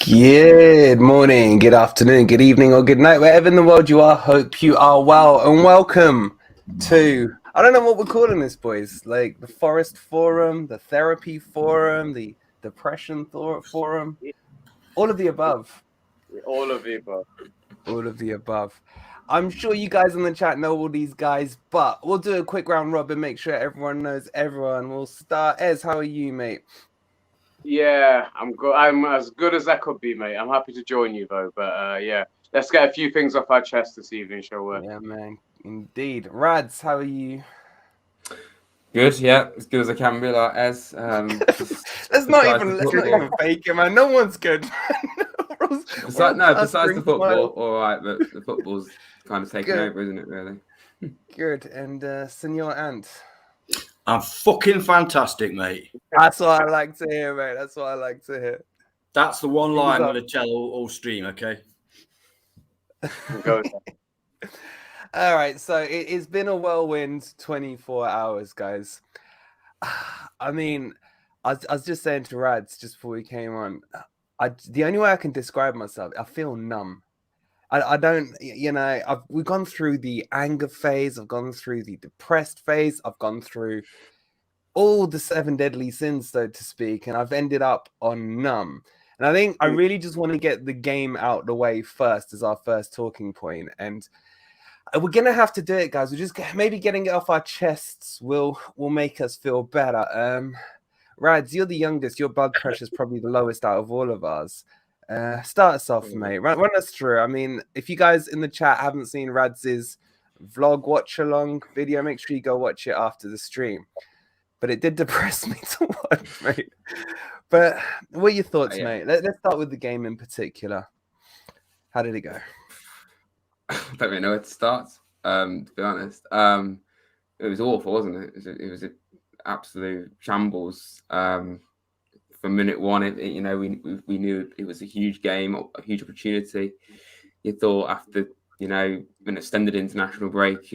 Good morning, good afternoon, good evening, or good night, wherever in the world you are. Hope you are well, and welcome to, I don't know what we're calling this, boys, like the Forest Forum, the Therapy Forum, the Depression Forum, all of the above. All of the above. All of the above. I'm sure you guys in the chat know all these guys, but we'll do a quick round robin, make sure everyone knows everyone. We'll start. Ez, how are you, mate? Yeah, I'm good. I'm as good as I could be, mate. I'm happy to join you, though. But yeah, let's get a few things off our chest this evening, shall we? Yeah, man. Indeed. Rads, how are you? Good, yeah, as good as I can be, like Ez. Let's not even fake it, man. No one's good. Besides the football, all right, but the football's kind of taken over, isn't it? Really. Good. And Senor Ant. I'm fucking fantastic, mate. That's what I like to hear, mate. That's what I like to hear. That's the one line I'm going to tell all stream, okay? Go. All right, so it's been a whirlwind 24 hours, guys. I mean, I was just saying to Rads just before we came on, the only way I can describe myself, I feel numb. I don't, we've gone through the anger phase, I've gone through the depressed phase, I've gone through all the 7 deadly sins, so to speak, and I've ended up on numb. And I think I really just want to get the game out the way first as our first talking point. And we're going to have to do it, guys. We're just maybe getting it off our chests will make us feel better. Rads, you're the youngest. Your blood pressure is probably the lowest out of all of us. Start us off, mate. Run us through. I mean, if you guys in the chat haven't seen Rads's vlog watch along video, make sure you go watch it after the stream. But it did depress me to watch, mate. But what are your thoughts, mate? Let's start with the game in particular. How did it go? I don't really know where to start, to be honest. It was awful, wasn't it? It was an absolute shambles. From minute one, we knew it was a huge game, a huge opportunity. You thought after, an extended international break,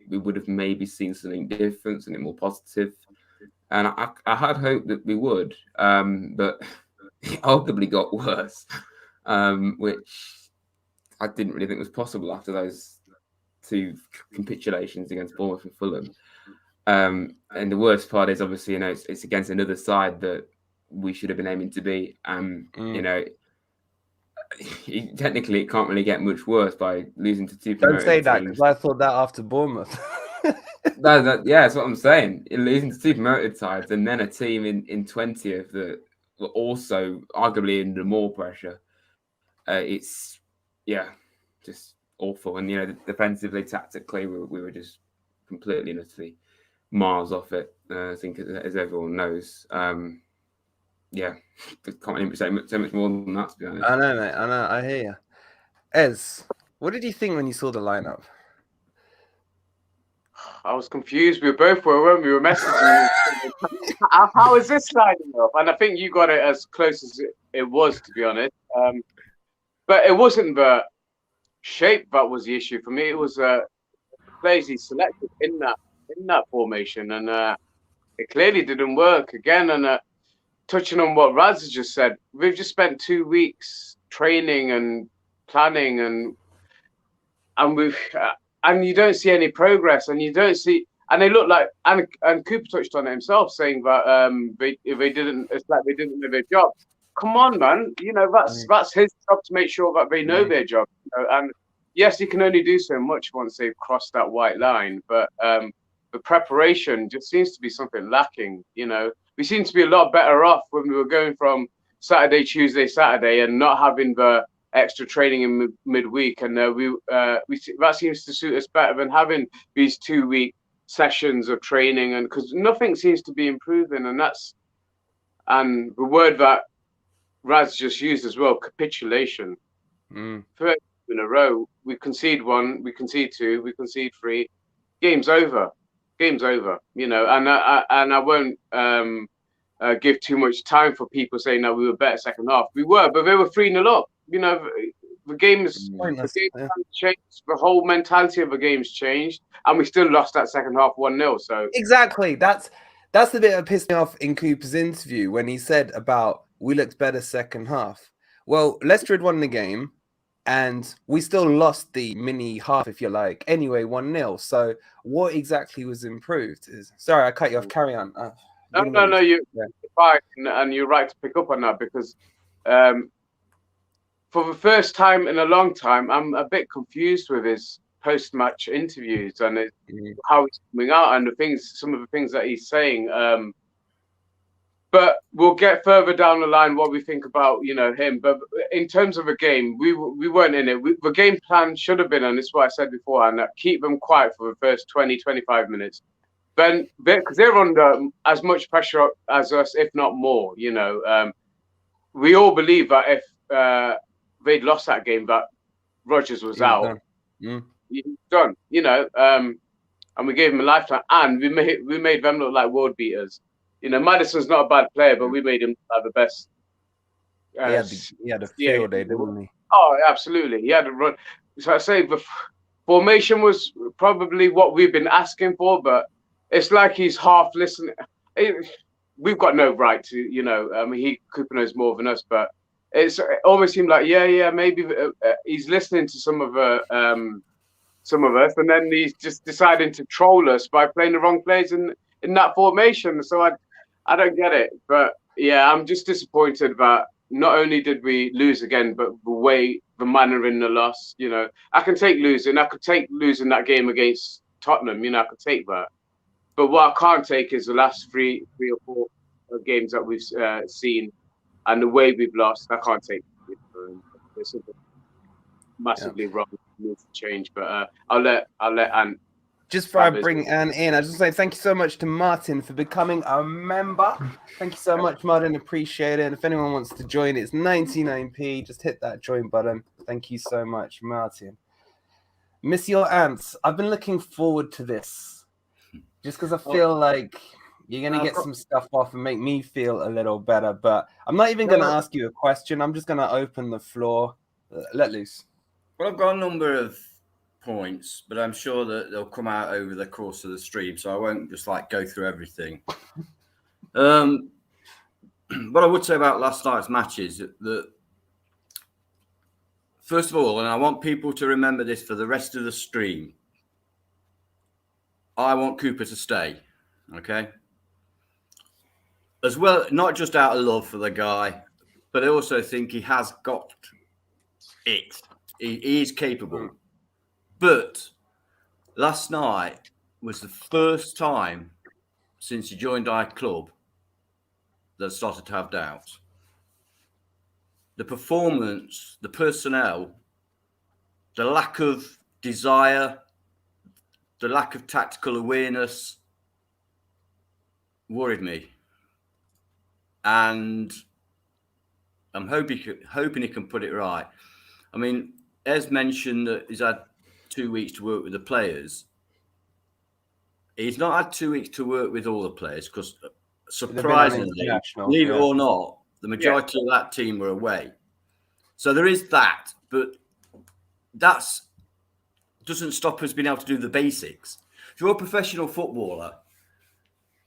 we would have maybe seen something different, something more positive. And I had hoped that we would, but it arguably got worse, which I didn't really think was possible after those 2 capitulations against Bournemouth and Fulham. And the worst part is obviously, it's against another side that we should have been aiming to beat. Technically, it can't really get much worse by losing to 2 promoted Don't say that, teams. because I thought that after Bournemouth. That's what I'm saying. Losing to 2 promoted sides and then a team in 20th that were also arguably under more pressure. It's just awful. And defensively, tactically, we were just completely and utterly miles off it. I think, as everyone knows. Can't even say much more than that, to be honest. I know, mate. I know. I hear you. Ez, what did you think when you saw the lineup? I was confused. We both were when we were messaging. How is this lining up? And I think you got it as close as it was, to be honest. But it wasn't the shape that was the issue for me. It was players he selected in that formation, and it clearly didn't work again. And touching on what Raz has just said, we've just spent 2 weeks training and planning, and we've. And you don't see any progress, and they look like, and Cooper touched on it himself, saying that they didn't know their job. Come on, man, that's his job to make sure that they know their job. And yes, you can only do so much once they've crossed that white line, but the preparation just seems to be something lacking. We seem to be a lot better off when we were going from Saturday, Tuesday, Saturday, and not having the extra training in midweek, and that seems to suit us better than having these 2-week sessions of training, and because nothing seems to be improving, and the word that Raz just used as well, capitulation. Third in a row, we concede 1, we concede 2, we concede 3, game's over, and I won't give too much time for people saying that we were better second half. We were, but they were 3-0 up. The game has changed. The whole mentality of the game's changed, and we still lost that second half 1-0. So exactly, that's the bit that pissed me off in Cooper's interview when he said about we looked better second half. Well, Leicester had won the game, and we still lost the mini half, if you like. Anyway, 1-0. So what exactly was improved? Sorry, I cut you off. Carry on. No, you're fine, and you're right to pick up on that because for the first time in a long time, I'm a bit confused with his post-match interviews and how he's coming out and some of the things that he's saying. But we'll get further down the line what we think about, him. But in terms of a game, we weren't in it. The game plan should have been, and this is what I said beforehand, that keep them quiet for the first 20, 25 minutes. Then, because they're under as much pressure as us, if not more, we all believe that if they'd lost that game, that Rodgers was out. He's done, and we gave him a lifetime, and we made them look like world beaters. Madison's not a bad player, but we made him the best. He had a field day, didn't he? Oh, absolutely. He had a run. So I say the formation was probably what we've been asking for, but it's like he's half listening. We've got no right to, Cooper knows more than us, but it almost seemed like, maybe he's listening to some of us, and then he's just deciding to troll us by playing the wrong players in that formation. So I don't get it, but yeah, I'm just disappointed that not only did we lose again, but the manner in the loss. I can take losing. I could take losing that game against Tottenham. I could take that. But what I can't take is the last three or four games that we've seen and the way we've lost. I can't take it. It's massively wrong move to change. But I'll let Ant. Just before I bring Anne in, I just say thank you so much to Martin for becoming a member. Thank you so much, Martin. Appreciate it. And if anyone wants to join, it's 99p. Just hit that join button. Thank you so much, Martin. Miss your ants. I've been looking forward to this just because I feel like you're going to get some stuff off and make me feel a little better. But I'm not even going to ask you a question. I'm just going to open the floor. Let loose. Well, I've got a number of points, but I'm sure that they'll come out over the course of the stream, so I won't just go through everything. What I would say about last night's match is that first of all, and I want people to remember this for the rest of the stream, I want Cooper to stay, okay? As well, not just out of love for the guy, but I also think he has got it. He is capable. But last night was the first time since he joined our club that I started to have doubts. The performance, the personnel, the lack of desire, the lack of tactical awareness worried me. And I'm hoping he can put it right. I mean, Ez mentioned that he's had 2 weeks to work with the players. He's not had 2 weeks to work with all the players because, surprisingly, believe it or not, the majority of that team were away. So there is that, but that doesn't stop us being able to do the basics. If you're a professional footballer,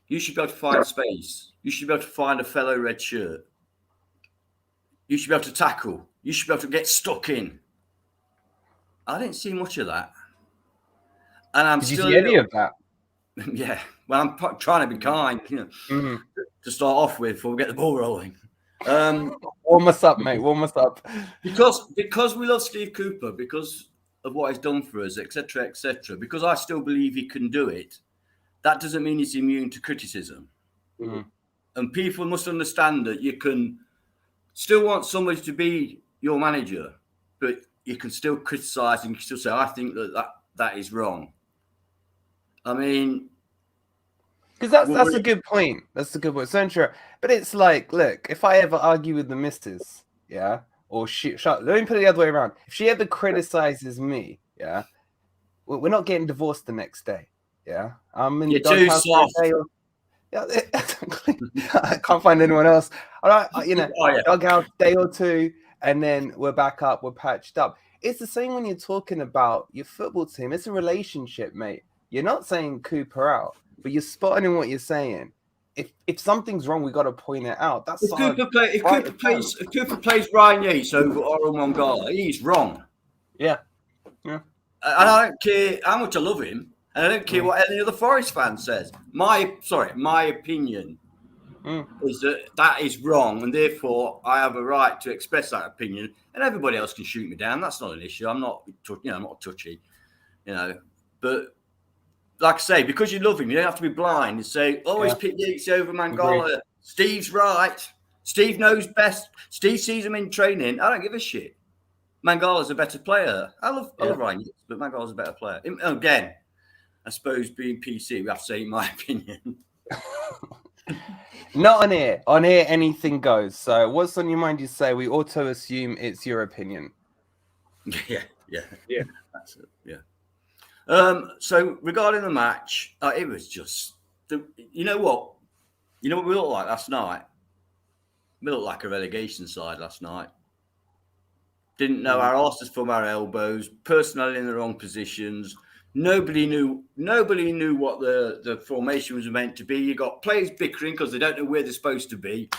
you should be able to find space. You should be able to find a fellow red shirt. You should be able to tackle. You should be able to get stuck in. I didn't see much of that. And I'm Did you see any of that? Yeah. Well, I'm trying to be kind, to start off with before we get the ball rolling. Warm us up, mate. Warm us up. Because we love Steve Cooper, because of what he's done for us, etc., because I still believe he can do it, that doesn't mean he's immune to criticism. And people must understand that you can still want somebody to be your manager, but you can still criticise and you can still say, I think that is wrong. I mean, because that's a good point. That's a good point. So true. But it's like, look, if I ever argue with the missus, or let me put it the other way around. If she ever criticizes me, we're not getting divorced the next day. I'm in the doghouse I can't find anyone else. All right, doghouse day or two, and then we're back up. We're patched up. It's the same when you're talking about your football team. It's a relationship, mate. You're not saying Cooper out, but you're spotting in what you're saying. if something's wrong, we got to point it out. That's If our Cooper plays Ryan Yates over Oral Mongala, he's wrong. yeah. And I don't care how much I love him, and I don't care what any other Forest fan says. My opinion is that is wrong, and therefore I have a right to express that opinion, and everybody else can shoot me down. That's not an issue. I'm not, I'm not touchy, But like I say, because you love him, you don't have to be blind and say, "Oh, he's picked Yates over Mangala." Agreed. Steve's right. Steve knows best. Steve sees him in training. I don't give a shit. Mangala's a better player. I love Ryan Yates, but Mangala's a better player. Again, I suppose being PC, we have to say my opinion. Not on here. On here, anything goes. So, what's on your mind? You say we auto assume it's your opinion. Yeah. That's it. Yeah. So regarding the match, it was just you know what we looked like last night. We looked like a relegation side last night. Didn't know our arses from our elbows. Personnel in the wrong positions. Nobody knew what the formation was meant to be. You got players bickering because they don't know where they're supposed to be.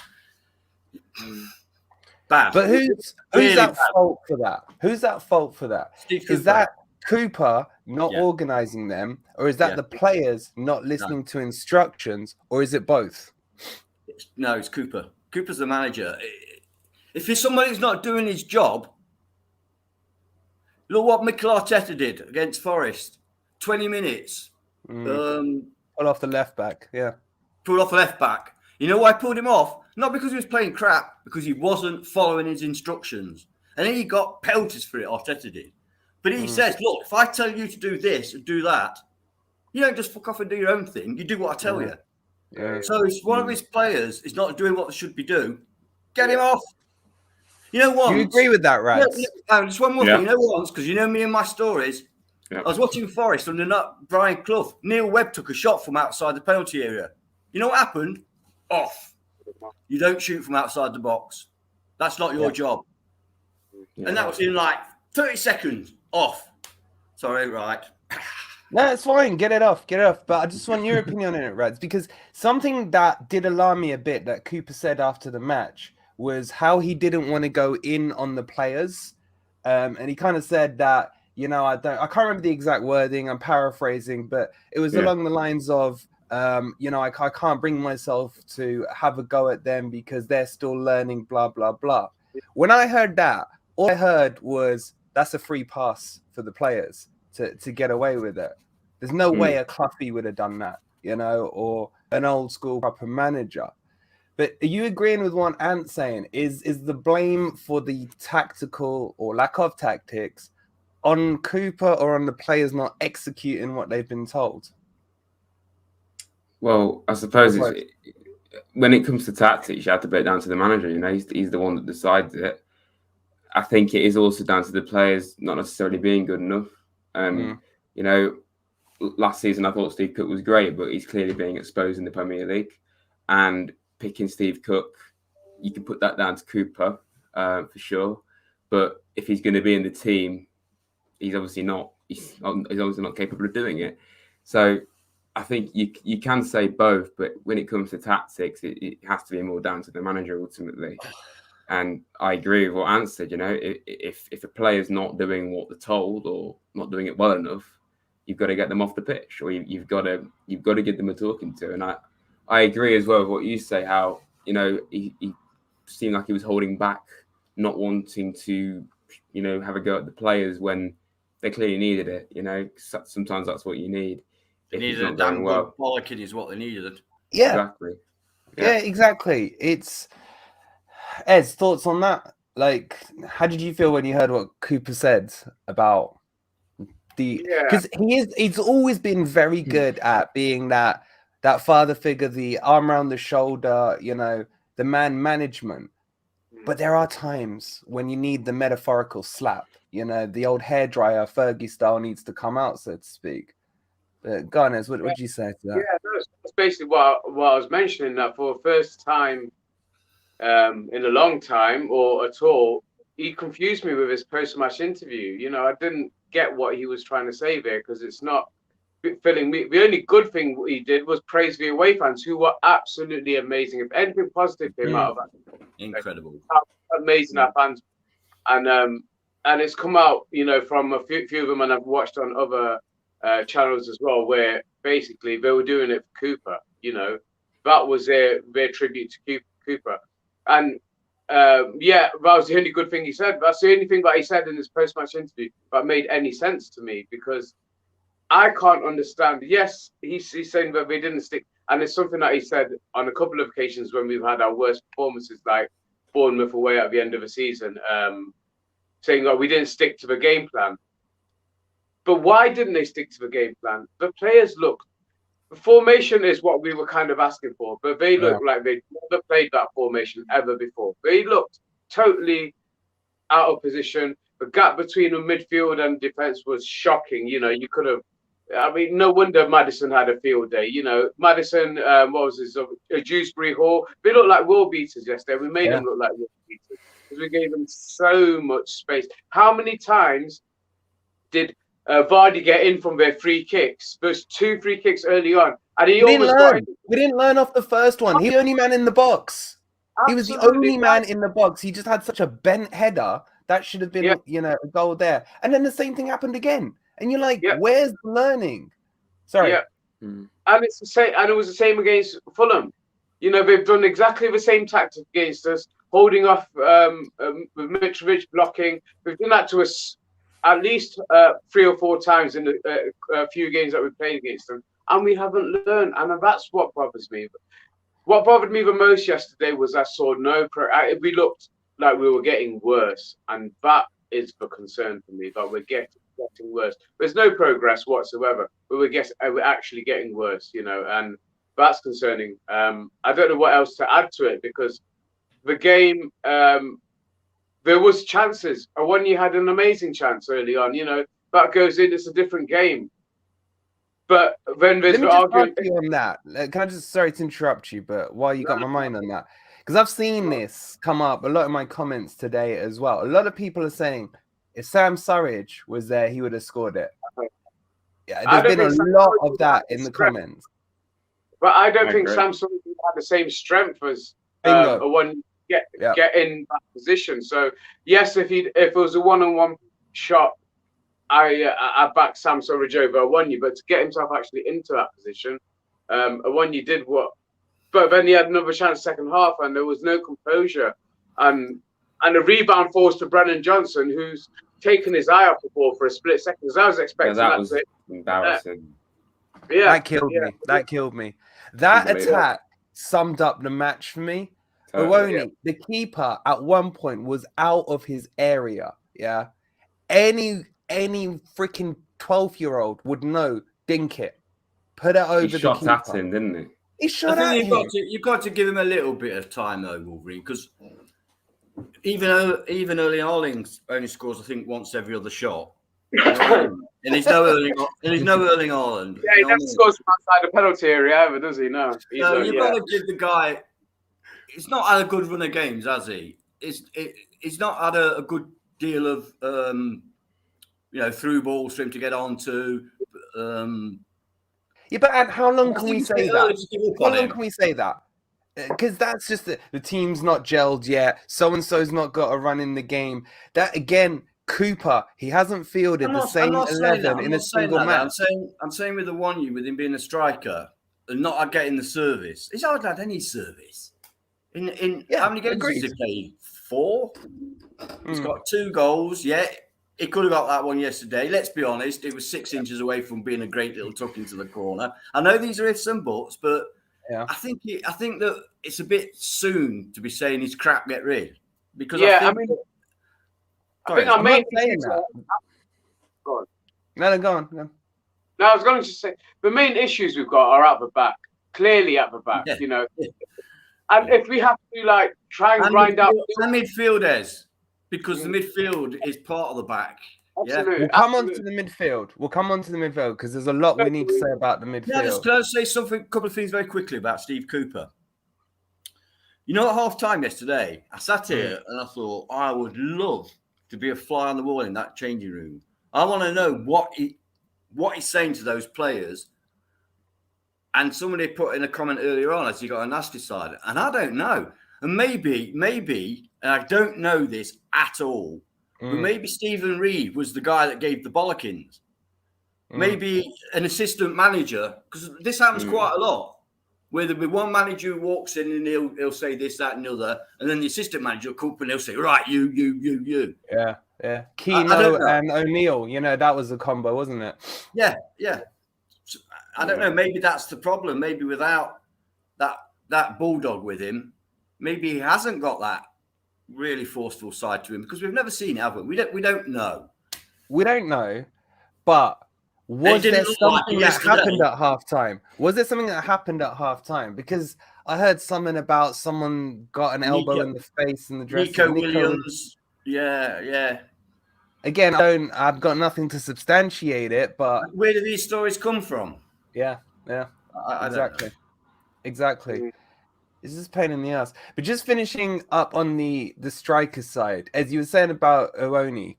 Bad. But who's Really at bad. fault for that? Who's at fault for that? Steve Cooper. Is that Cooper not organizing them, or is that the players not listening to instructions, or is it both? No, it's Cooper. Cooper's the manager. If there's somebody who's not doing his job, look what Mikel Arteta did against Forest. 20 minutes. Pull off the left back, Pulled off the left back. You know why I pulled him off? Not because he was playing crap, because he wasn't following his instructions. And then he got pelters for it, Arteta did. But he says, look, if I tell you to do this and do that, you don't just fuck off and do your own thing. You do what I tell you. Yeah. So if one of his players is not doing what they should be doing, get him off. You know what? Do you agree with that, Rads? Just one more thing. You know once, because you know me and my stories, Yeah. I was watching Forest under Brian Clough. Neil Webb took a shot from outside the penalty area. You know what happened? Off. You don't shoot from outside the box. That's not your job. And that was in like 30 seconds. Off. Sorry, right. No, it's fine. Get it off. But I just want your opinion on it, Rads, because something that did alarm me a bit that Cooper said after the match was how he didn't want to go in on the players. And he kind of said that, I can't remember the exact wording. I'm paraphrasing, but it was along the lines of, I can't bring myself to have a go at them because they're still learning, blah, blah, blah. When I heard that, all I heard was that's a free pass for the players to get away with it. There's no way a Cloughie would have done that, or an old school proper manager. But are you agreeing with what Ant's saying? Is the blame for the tactical or lack of tactics on Cooper or on the players not executing what they've been told? Well, I suppose when it comes to tactics, you have to put it down to the manager. He's the one that decides it. I think it is also down to the players not necessarily being good enough. Last season I thought Steve Cook was great, but he's clearly being exposed in the Premier League. And picking Steve Cook, you can put that down to Cooper for sure. But if he's going to be in the team, he's obviously not. He's obviously not capable of doing it. So I think you can say both, but when it comes to tactics, it has to be more down to the manager ultimately. And I agree with what Ant said. If a player's not doing what they're told or not doing it well enough, you've got to get them off the pitch, or you've got to give them a talking to. And I agree as well with what you say. How he seemed like he was holding back, not wanting to have a go at the players when they clearly needed it. Sometimes that's what you need. They needed a damn good bollocking is what they needed. Yeah, exactly. Yeah, exactly. It's Ez, thoughts on that? Like, how did you feel when you heard what Cooper said about because he's always been very good at being that father figure, the arm around the shoulder, the man management. But there are times when you need the metaphorical slap, the old hairdryer Fergie style needs to come out, so to speak. Go on, Ez, what would you say to that? Yeah, that's basically what I was mentioning, that for the first time in a long time or at all, he confused me with his post-match interview. I didn't get what he was trying to say there, because it's not filling me. The only good thing he did was praise the away fans, who were absolutely amazing. If anything positive came out of that, Incredible, how amazing our fans, and it's come out, from a few of them, and I've watched on other channels as well, where basically they were doing it for Cooper. That was their tribute to Cooper, and that was the only good thing he said. That's the only thing that he said in his post-match interview that made any sense to me, because I can't understand. Yes, he's saying that they didn't stick, and it's something that he said on a couple of occasions when we've had our worst performances, like Bournemouth away at the end of the season, saying that we didn't stick to the game plan. But why didn't they stick to the game plan? The players looked. The formation is what we were kind of asking for, but they looked like they'd never played that formation ever before. They looked totally out of position. The gap between the midfield and defense was shocking. You could have. I mean, no wonder Maddison had a field day. Maddison, what was his? Dewsbury Hall. They looked like world beaters yesterday. We made them look like world beaters because we gave them so much space. How many times did Vardy get in from their free kicks? There's 2 free kicks early on, and he almost got in. We didn't learn off the first one. He's the only man in the box. He was the only man in the box. He just had such a bent header that should have been, a goal there. And then the same thing happened again. And you're like, where's the learning? Sorry. Yeah. And it's the same. And it was the same against Fulham. They've done exactly the same tactic against us, holding off with Mitrovic blocking. We've done that to us at least 3 or 4 times in a few games that we played against them, and we haven't learned. And that's what bothers me. What bothered me the most yesterday was I saw we looked like we were getting worse, and that is the concern for me, that we're getting worse. There's no progress whatsoever, but we're actually getting worse, and that's concerning. I don't know what else to add to it, because the game, there was chances. Awoniyi had an amazing chance early on, that goes in, it's a different game. But then there's the argument on that. Can I just, sorry to interrupt you, but while you got my mind on that, because I've seen this come up a lot in my comments today as well. A lot of people are saying if Sam Surridge was there, he would have scored it. Yeah, there's been a lot of that in the comments. But I don't think Sam Surridge had the same strength as Awoniyi get in that position. So yes, if it was a one-on-one shot, I back Sam Surridge over Awoniyi, but to get himself actually into that position, Awoniyi did what. But then he had another chance second half, and there was no composure, and a rebound falls to Brennan Johnson, who's taken his eye off the ball for a split second. Because I was expecting that was embarrassing. That killed me. That attack summed up the match for me. Awoniyi, the keeper, at one point was out of his area. Yeah, any freaking 12-year-old would know. Dink it, put it over the keeper. He shot at him, didn't he? He shot at him. You've got to give him a little bit of time, though, Wolverine, because even Erling Haaland only scores, I think, once every other shot. And he's no Erling Haaland. Yeah, he never scores from outside the penalty area ever, does he? No. You've got to give the guy. He's not had a good run of games, has he? He's not had a good deal of through balls for him to get onto. Yeah, but how long can we say that? How long can we say that? Because that's just the team's not gelled yet. So and so's not got a run in the game. That again, Cooper, he hasn't fielded the same 11 in a single match. I'm saying with Awoniyi, with him being a striker and not getting the service, he's hardly had any service. In how many games has he played? 4. He's got 2 goals. Yeah, he could have got that one yesterday. Let's be honest, it was 6 inches away from being a great little tuck into the corner. I know these are ifs and buts, but I think that it's a bit soon to be saying he's crap, get rid. Because I think our main issues are... Go on. No, go on. No, I was going to just say the main issues we've got are at the back, clearly at the back. And if we have to try and grind out the midfielders, because the midfield is part of the back. Absolutely. We'll come on to the midfield. Because there's a lot we need to say about the midfield. Can I say something? A couple of things very quickly about Steve Cooper. At half time yesterday, I sat here and I thought I would love to be a fly on the wall in that changing room. I want to know what what he's saying to those players. And somebody put in a comment earlier on, as you got a nasty side, and I don't know. And maybe, and I don't know this at all, but maybe Stephen Reed was the guy that gave the bollockings. Maybe an assistant manager, because this happens quite a lot. Where there'll be one manager who walks in and he'll say this, that, and the other, and then the assistant manager will come up and he'll say, right, you. Yeah. Keno and O'Neill, that was a combo, wasn't it? Yeah. So, I don't know. Maybe that's the problem. Maybe without that bulldog with him, maybe he hasn't got that really forceful side to him, because we've never seen it, have we? We don't know. We don't know, but was there something that happened at halftime? Was there something that happened at halftime? Because I heard something about someone got an elbow in the face in the dressing room. Nico Williams. Yeah. Again, I've got nothing to substantiate it, but where do these stories come from? Yeah. Exactly. It's just a pain in the ass. But just finishing up on the striker side, as you were saying about Owoni,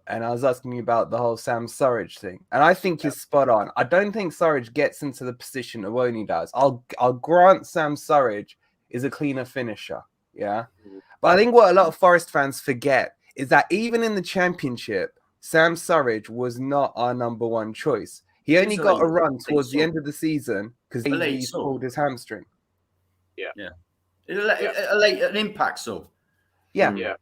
and I was asking you about the whole Sam Surridge thing, and I think you're spot on. I don't think Surridge gets into the position Owoni does. I'll grant Sam Surridge is a cleaner finisher, yeah. But I think what a lot of Forest fans forget is that even in the Championship, Sam Surridge was not our number one choice. He only got a run towards the end of the season because he pulled his hamstring. Yeah. An impact sub. Yeah.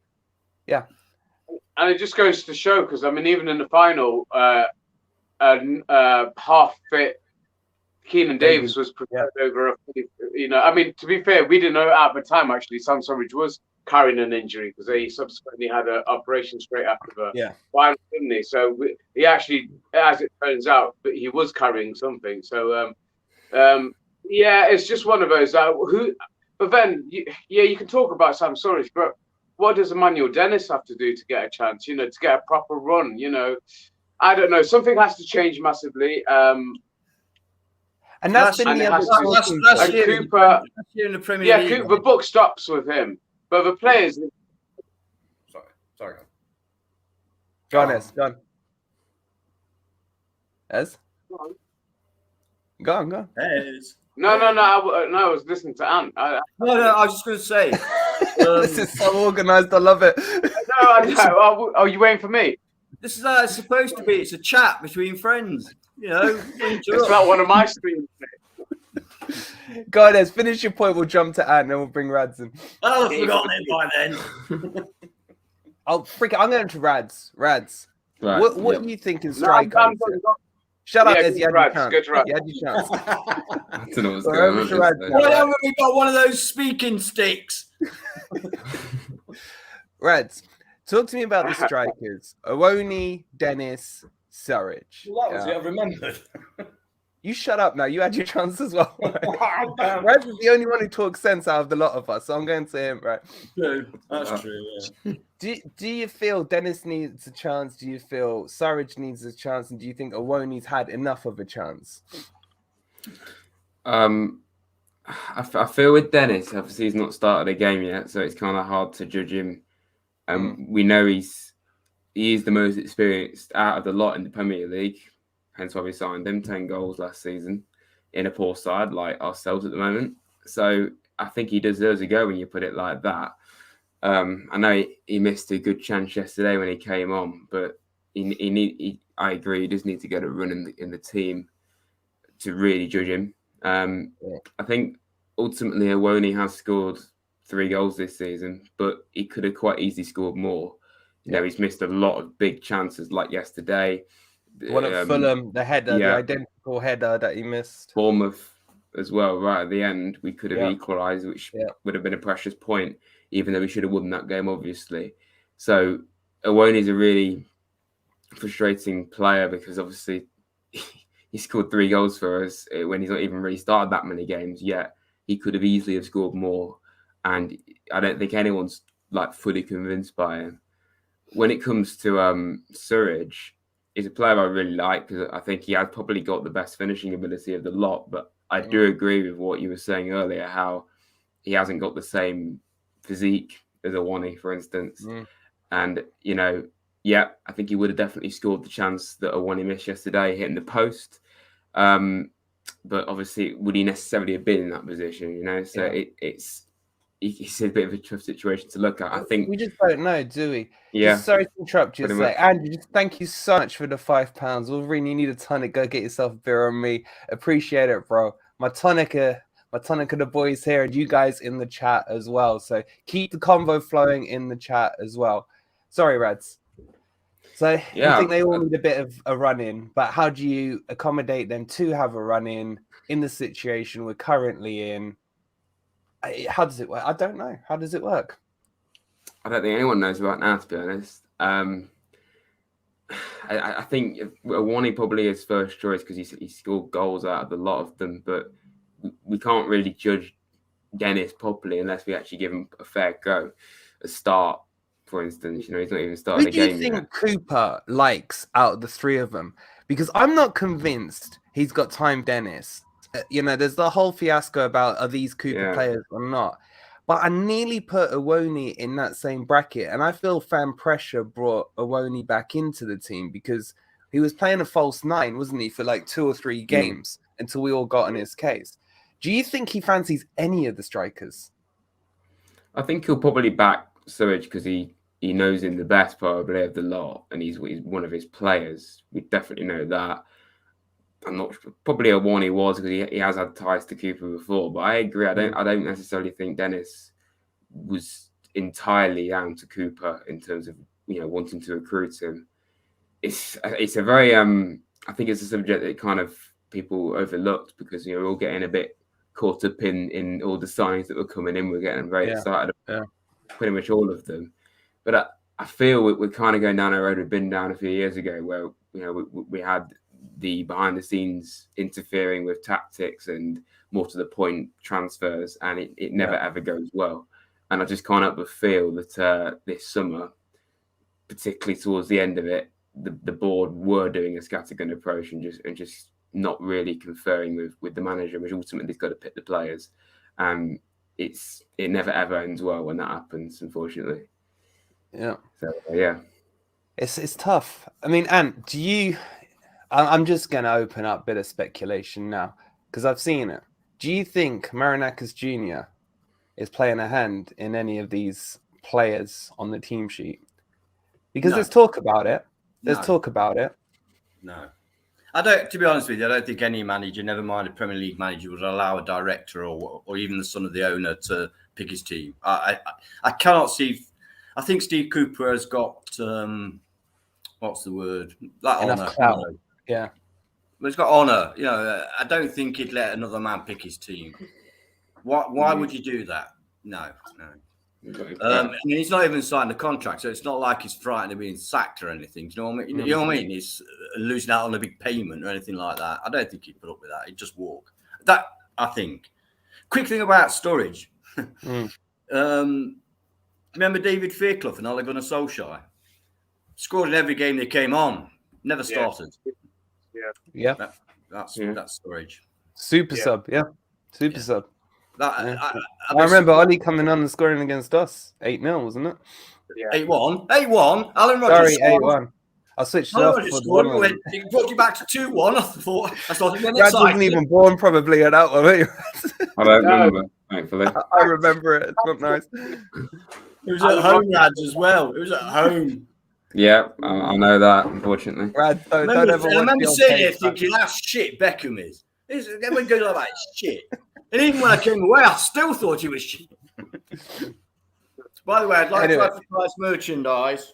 And it just goes to show, because I mean, even in the final, half fit Keenan Davis was prepared over I mean, to be fair, we didn't know at the time actually Sam Surridge was carrying an injury, because he subsequently had an operation straight after the final, didn't he? So he actually, as it turns out, but he was carrying something. So it's just one of those. But then you can talk about Sam Surridge, but what does Emmanuel Dennis have to do to get a chance? To get a proper run. I don't know. Something has to change massively. And that's been the other Cooper. In the Premier League. Cooper, the book stops with him, but the players. Sorry. Go on, Ez. Go on. Ez? Go on. Ez. No. I was listening to Ant. I was just going to say. This is so organised. I love it. No. Oh, you waiting for me? This is how it's supposed to be. It's a chat between friends. It's not one of my streams. Go on, Ez. Finish your point. We'll jump to Ant and then we'll bring Rads in. I've forgotten it by then. I'm going to Rads. Rads. Right, what do you think is striker? Shut up, Ez. You had your chance. I don't know what's going on. Why haven't we got one of those speaking sticks? Rads, talk to me about the strikers. Owoni, Dennis, Surridge. Well, that was it. I remembered. You shut up now. You had your chance as well. Right? Rads is the only one who talks sense out of the lot of us, so I'm going to him, right? True. That's true, yeah. Do you feel Dennis needs a chance? Do you feel Surridge needs a chance? And do you think Owoni's had enough of a chance? I feel with Dennis, obviously he's not started a game yet, so it's kind of hard to judge him. We know he is the most experienced out of the lot in the Premier League, hence why we signed him. 10 goals last season in a poor side like ourselves at the moment. So I think he deserves a go when you put it like that. I know he missed a good chance yesterday when he came on, but I agree, he does need to get a run in the team to really judge him. I think ultimately Owoni has scored 3 goals this season, but he could have quite easily scored more. He's missed a lot of big chances like yesterday. One at Fulham, the header, the identical header that he missed. Bournemouth as well, right at the end, we could have equalised, which would have been a precious point, even though we should have won that game, obviously. So Owoni's a really frustrating player because obviously he scored 3 goals for us when he's not even really started that many games yet. He could have easily have scored more, and I don't think anyone's fully convinced by him. When it comes to Surridge, he's a player I really like because I think he has probably got the best finishing ability of the lot. But I do agree with what you were saying earlier, how he hasn't got the same physique as Owoni, for instance. And yeah, I think he would have definitely scored the chance that Awani missed yesterday, hitting the post. But obviously, would he necessarily have been in that position? You know, so it's a bit of a tough situation to look at. I think we just don't know, do we? Yeah. Just sorry to interrupt you. Pretty Say, much. Andrew, just thank you so much for the £5. Wolverine, you need a tonic. Go get yourself a beer on me. Appreciate it, bro. My tonic of the boys here, and you guys in the chat as well. So keep the convo flowing in the chat as well. Sorry, Rads. So you think they all need a bit of a run in, but how do you accommodate them to have a run in the situation we're currently in? How does it work? I don't know. How does it work? I don't think anyone knows right now, to be honest. I think Awani probably is first choice because he scored goals out of a lot of them, but we can't really judge Dennis properly unless we actually give him a fair go. A start, for instance, he's not even started a game yet. Who do you think Cooper likes out of the three of them? Because I'm not convinced he's got time Dennis. There's the whole fiasco about are these Cooper players or not. But I nearly put Awoni in that same bracket, and I feel fan pressure brought Awoni back into the team because he was playing a false nine, wasn't he, for like 2 or 3 games until we all got on his case. Do you think he fancies any of the strikers? I think he'll probably back Surridge because he knows him the best probably of the lot, and he's one of his players. We definitely know that. I'm not sure. Probably Awani was because he has had ties to Cooper before, but I agree. I don't necessarily think Dennis was entirely down to Cooper in terms of wanting to recruit him. It's a very I think it's a subject that kind of people overlooked because we're all getting a bit caught up in all the signs that were coming in. We're getting very excited about pretty much all of them, but I feel we're kind of going down a road we've been down a few years ago where we had the behind the scenes interfering with tactics and more to the point transfers, and it never ever goes well. And I just can't help but feel that this summer, particularly towards the end of it, the board were doing a scattergun approach and just not really conferring with the manager, which ultimately has got to pick the players. It never ever ends well when that happens, unfortunately. Yeah. So yeah, it's tough. I mean, Ant, do you? I'm just going to open up a bit of speculation now because I've seen it. Do you think Marinakis Jr. is playing a hand in any of these players on the team sheet? Because there's talk about it. No. I don't. To be honest with you, I don't think any manager, never mind a Premier League manager, would allow a director or even the son of the owner to pick his team. I cannot see. I think Steve Cooper has got what's the word? That enough clout. Yeah. But he's got honour. I don't think he'd let another man pick his team. Why would you do that? No. I mean, he's not even signed a contract, so it's not like he's frightened of being sacked or anything. Do you know what I mean? You know what I mean? He's losing out on a big payment or anything like that. I don't think he'd put up with that. He'd just walk. That, I think. Quick thing about Sturridge. Remember David Fairclough and Ole Gunnar Solskjaer? Scored in every game they came on. Never started. Yeah. That's Sturridge. Super sub. Yeah. Super sub. I remember Ollie coming on and scoring against us. 8-0, wasn't it? Yeah. 8-1. 8-1. Alan Rodgers. Sorry, 8-1. I switched it off. He brought you back to 2-1. I thought Brad wasn't even born probably at that one. I don't remember, thankfully. I remember it. It's not nice. It was at home, lads, as well. It was at home. Yeah, I know that, unfortunately. Brad, I remember saying it thinking, that's shit Beckham is. Everyone goes like that, it's shit. And even when I came away, I still thought he was shit. By the way, I'd like to advertise merchandise.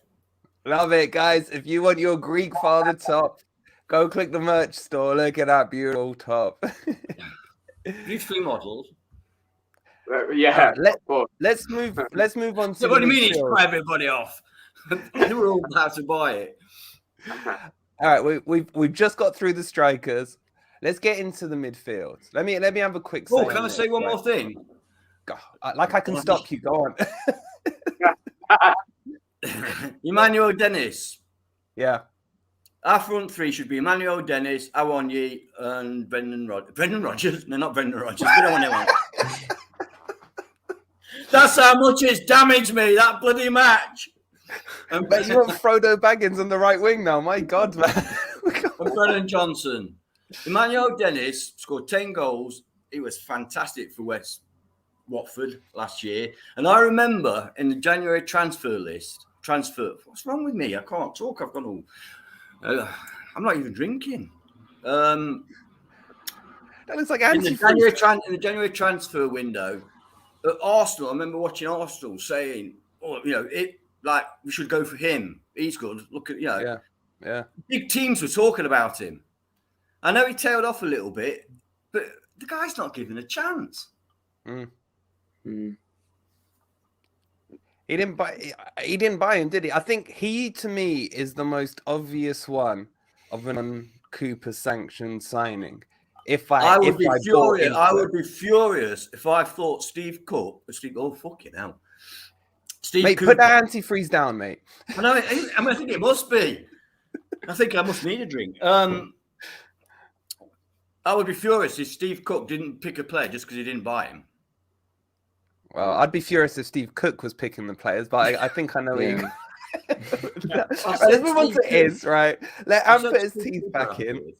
Love it, guys. If you want your Greek father top, go click the merch store. Look at that beautiful top. Beautifully modelled. Let's move on to what do you mean it's put everybody off? They were all about to buy it. All right, we've just got through the strikers. Let's get into the midfield. Let me have a quick. Oh, can I say one more thing? Like I can stop you. Go on. Emmanuel Dennis. Yeah. Our front three should be Emmanuel Dennis, Awonyi, and Brendan Rodgers. Brendan Rodgers? No, not Brendan Rodgers. We don't want anyone. That's how much it's damaged me, that bloody match. But you want Frodo Baggins on the right wing now? My God, man. And Brennan Johnson. Emmanuel Dennis scored 10 goals. He was fantastic for Watford last year. And I remember in the January transfer, what's wrong with me? I can't talk. I've got all, I'm not even drinking. That looks like In the January transfer window at Arsenal, I remember watching Arsenal saying, we should go for him. He's good. Look at, yeah. Big teams were talking about him. I know he tailed off a little bit, but the guy's not given a chance. He didn't buy him, did he? I think he, to me, is the most obvious one of an Cooper sanctioned signing. I would be furious if I thought Steve Cook. Oh, fucking hell. Mate, Cooper, put that antifreeze down, mate. I think it must be. I think I must need a drink. I would be furious if Steve Cook didn't pick a player just because he didn't buy him. Well, I'd be furious if Steve Cook was picking the players, but I think I know where you. Let's move on to Ez, right? Let Am put his teeth back in.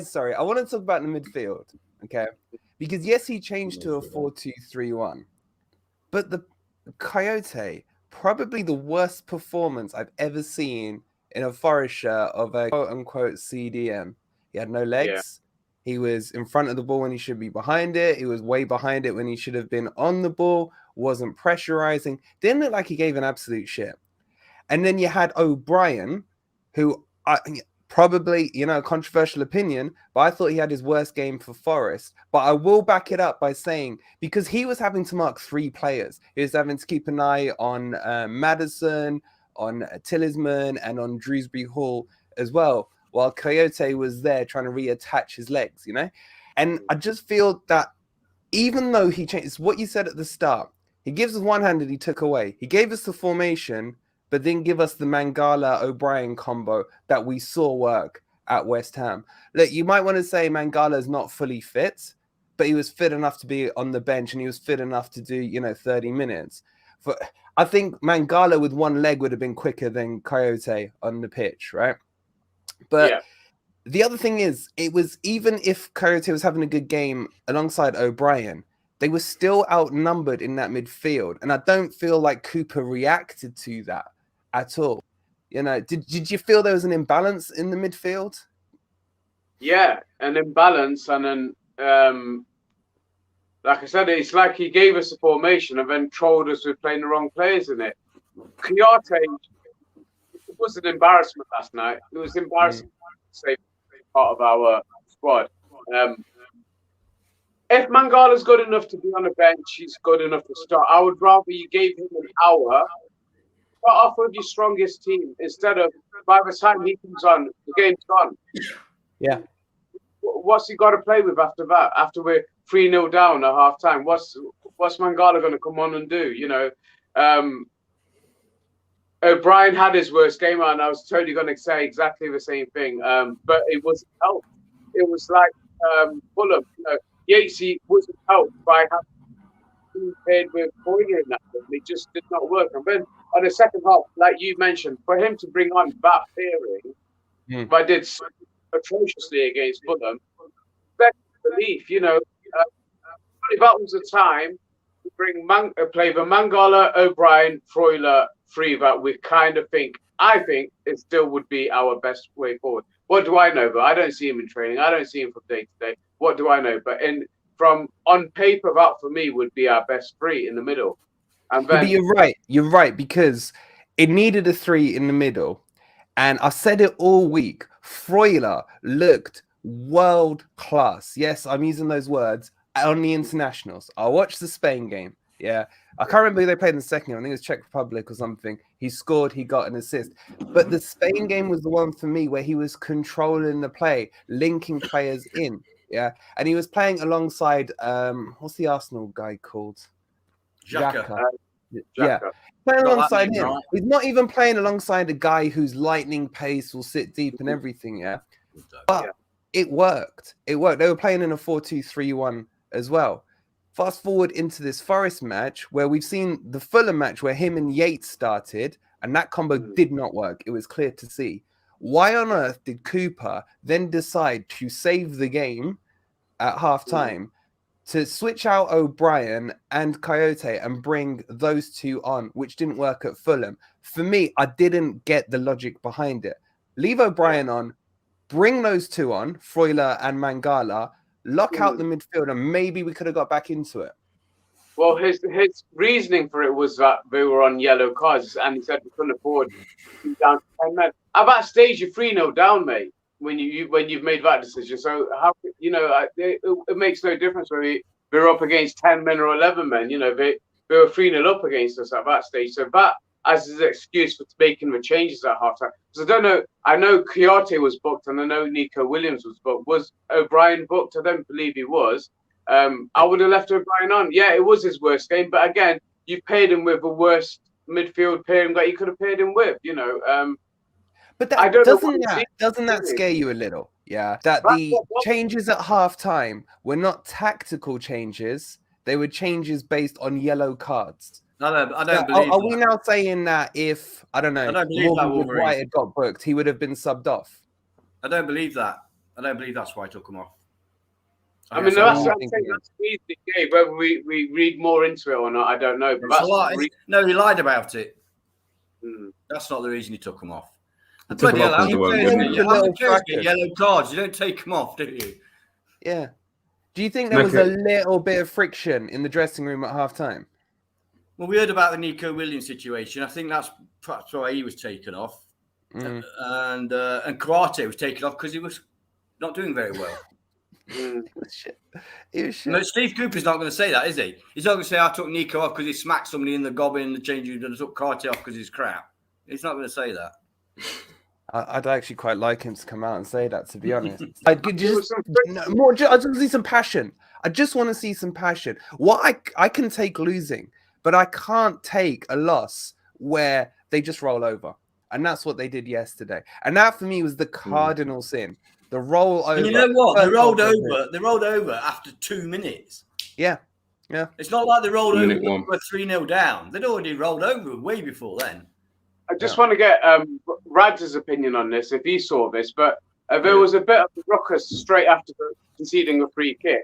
Sorry, I want to talk about the midfield, okay? Because yes, he changed to a 4-2-3-1, but the Coyote, probably the worst performance I've ever seen in a Forest shirt of a quote-unquote CDM. He had no legs. Yeah. He was in front of the ball when he should be behind it. He was way behind it when he should have been on the ball. Wasn't pressurizing. Didn't look like he gave an absolute shit. And then you had O'Brien, who probably, controversial opinion, but I thought he had his worst game for Forest. But I will back it up by saying, because he was having to mark 3 players. He was having to keep an eye on Maddison, on Tillsman, and on Drewsbury Hall as well, while Coyote was there trying to reattach his legs, And I just feel that even though he changed, it's what you said at the start, he gives us one hand that he took away. He gave us the formation, but didn't give us the Mangala-O'Brien combo that we saw work at West Ham. Look, you might want to say Mangala's not fully fit, but he was fit enough to be on the bench and he was fit enough to do, 30 minutes. I think Mangala with one leg would have been quicker than Coyote on the pitch, right? But the other thing is, it was even if Coyote was having a good game alongside O'Brien, they were still outnumbered in that midfield. And I don't feel like Cooper reacted to that at all. Did you feel there was an imbalance in the midfield? Yeah, an imbalance. And then, like I said, it's like he gave us a formation and then trolled us with playing the wrong players in it. Coyote, it was an embarrassment last night. It was embarrassing to say part of our squad. If Mangala's good enough to be on the bench, he's good enough to start. I would rather you gave him an hour, start off with your strongest team instead of by the time he comes on, the game's gone. Yeah. What's he got to play with after that? After we're 3-0 down at half time, what's Mangala going to come on and do? O'Brien had his worst game, and I was totally going to say exactly the same thing. But it wasn't helped. It was like Fulham. Yatesy wasn't helped by having paired with Boyer in that game. It just did not work. And then on the second half, like you mentioned, for him to bring on that pairing, but did atrociously against Fulham, belief, that was the time to play the Mangala, O'Brien, Freuler, three that we kind of I think it still would be our best way forward. What do I know? But I don't see him in training. I don't see him from day to day. What do I know? But from on paper, that for me would be our best 3 in the middle. And then, but you're right, because it needed a 3 in the middle. And I said it all week. Freuler looked world class. Yes, I'm using those words on the internationals. I watched the Spain game. Yeah, I can't remember who they played in the second game. I think it was Czech Republic or something. He scored, he got an assist. But the Spain game was the one for me where he was controlling the play, linking players in. Yeah, and he was playing alongside what's the Arsenal guy called? Xhaka. Yeah, playing alongside him. Right. He's not even playing alongside a guy whose lightning pace will sit deep and everything. Yeah, but it worked. It worked. They were playing in a 4-2-3-1 as well. Fast forward into this Forest match where we've seen the Fulham match where him and Yates started, and that combo did not work. It was clear to see. Why on earth did Cooper then decide to save the game at halftime to switch out O'Brien and Coyote and bring those two on, which didn't work at Fulham? For me, I didn't get the logic behind it. Leave O'Brien on, bring those two on, Freuler and Mangala, lock out the midfield, and maybe we could have got back into it. Well, his reasoning for it was that they were on yellow cards, and he said we couldn't afford to be down to 10 men. At that stage, you're 3-0 down, mate. When you've made that decision, so how it makes no difference whether they're up against 10 men or 11 men. They were 3-0 up against us at that stage. So that as his excuse for making the changes at halftime. Because I don't know. I know Coyote was booked, and I know Nico Williams was booked. Was O'Brien booked? I don't believe he was. I would have left O'Brien on. Yeah, it was his worst game, but again, you paired him with the worst midfield pairing that you could have paired him with. But doesn't that scare you a little? Yeah, that the changes at halftime were not tactical changes; they were changes based on yellow cards. I don't believe. Are we now saying that if Morgan White had got booked, he would have been subbed off? I don't believe that. I don't believe that's why I took him off. I mean, that's what I'm saying. That's the game. Whether we read more into it or not, I don't know. But that's no, he lied about it. That's not the reason he took him off. Bloody hell, yellow cards. You don't take them off, do you? Yeah. Do you think there was a little bit of friction in the dressing room at halftime? Well, we heard about the Nico Williams situation. I think that's perhaps why he was taken off. And Karate was taken off because he was not doing very well. No, Steve Cooper's not going to say that, is he? He's not going to say I took Nico off because he smacked somebody in the gobbin in the changing room and took Karate off because he's crap. He's not going to say that. I'd actually quite like him to come out and say that, to be honest. I just want to see some passion. I just want to see some passion. I can take losing, but I can't take a loss where they just roll over. And that's what they did yesterday. And that for me was the cardinal sin. The roll over. And you know what? They rolled over after 2 minutes. Yeah. It's not like they rolled over when we were 3-0 down. They'd already rolled over way before then. I just want to get Rads' opinion on this, if he saw this. But there was a bit of a ruckus straight after conceding a free kick.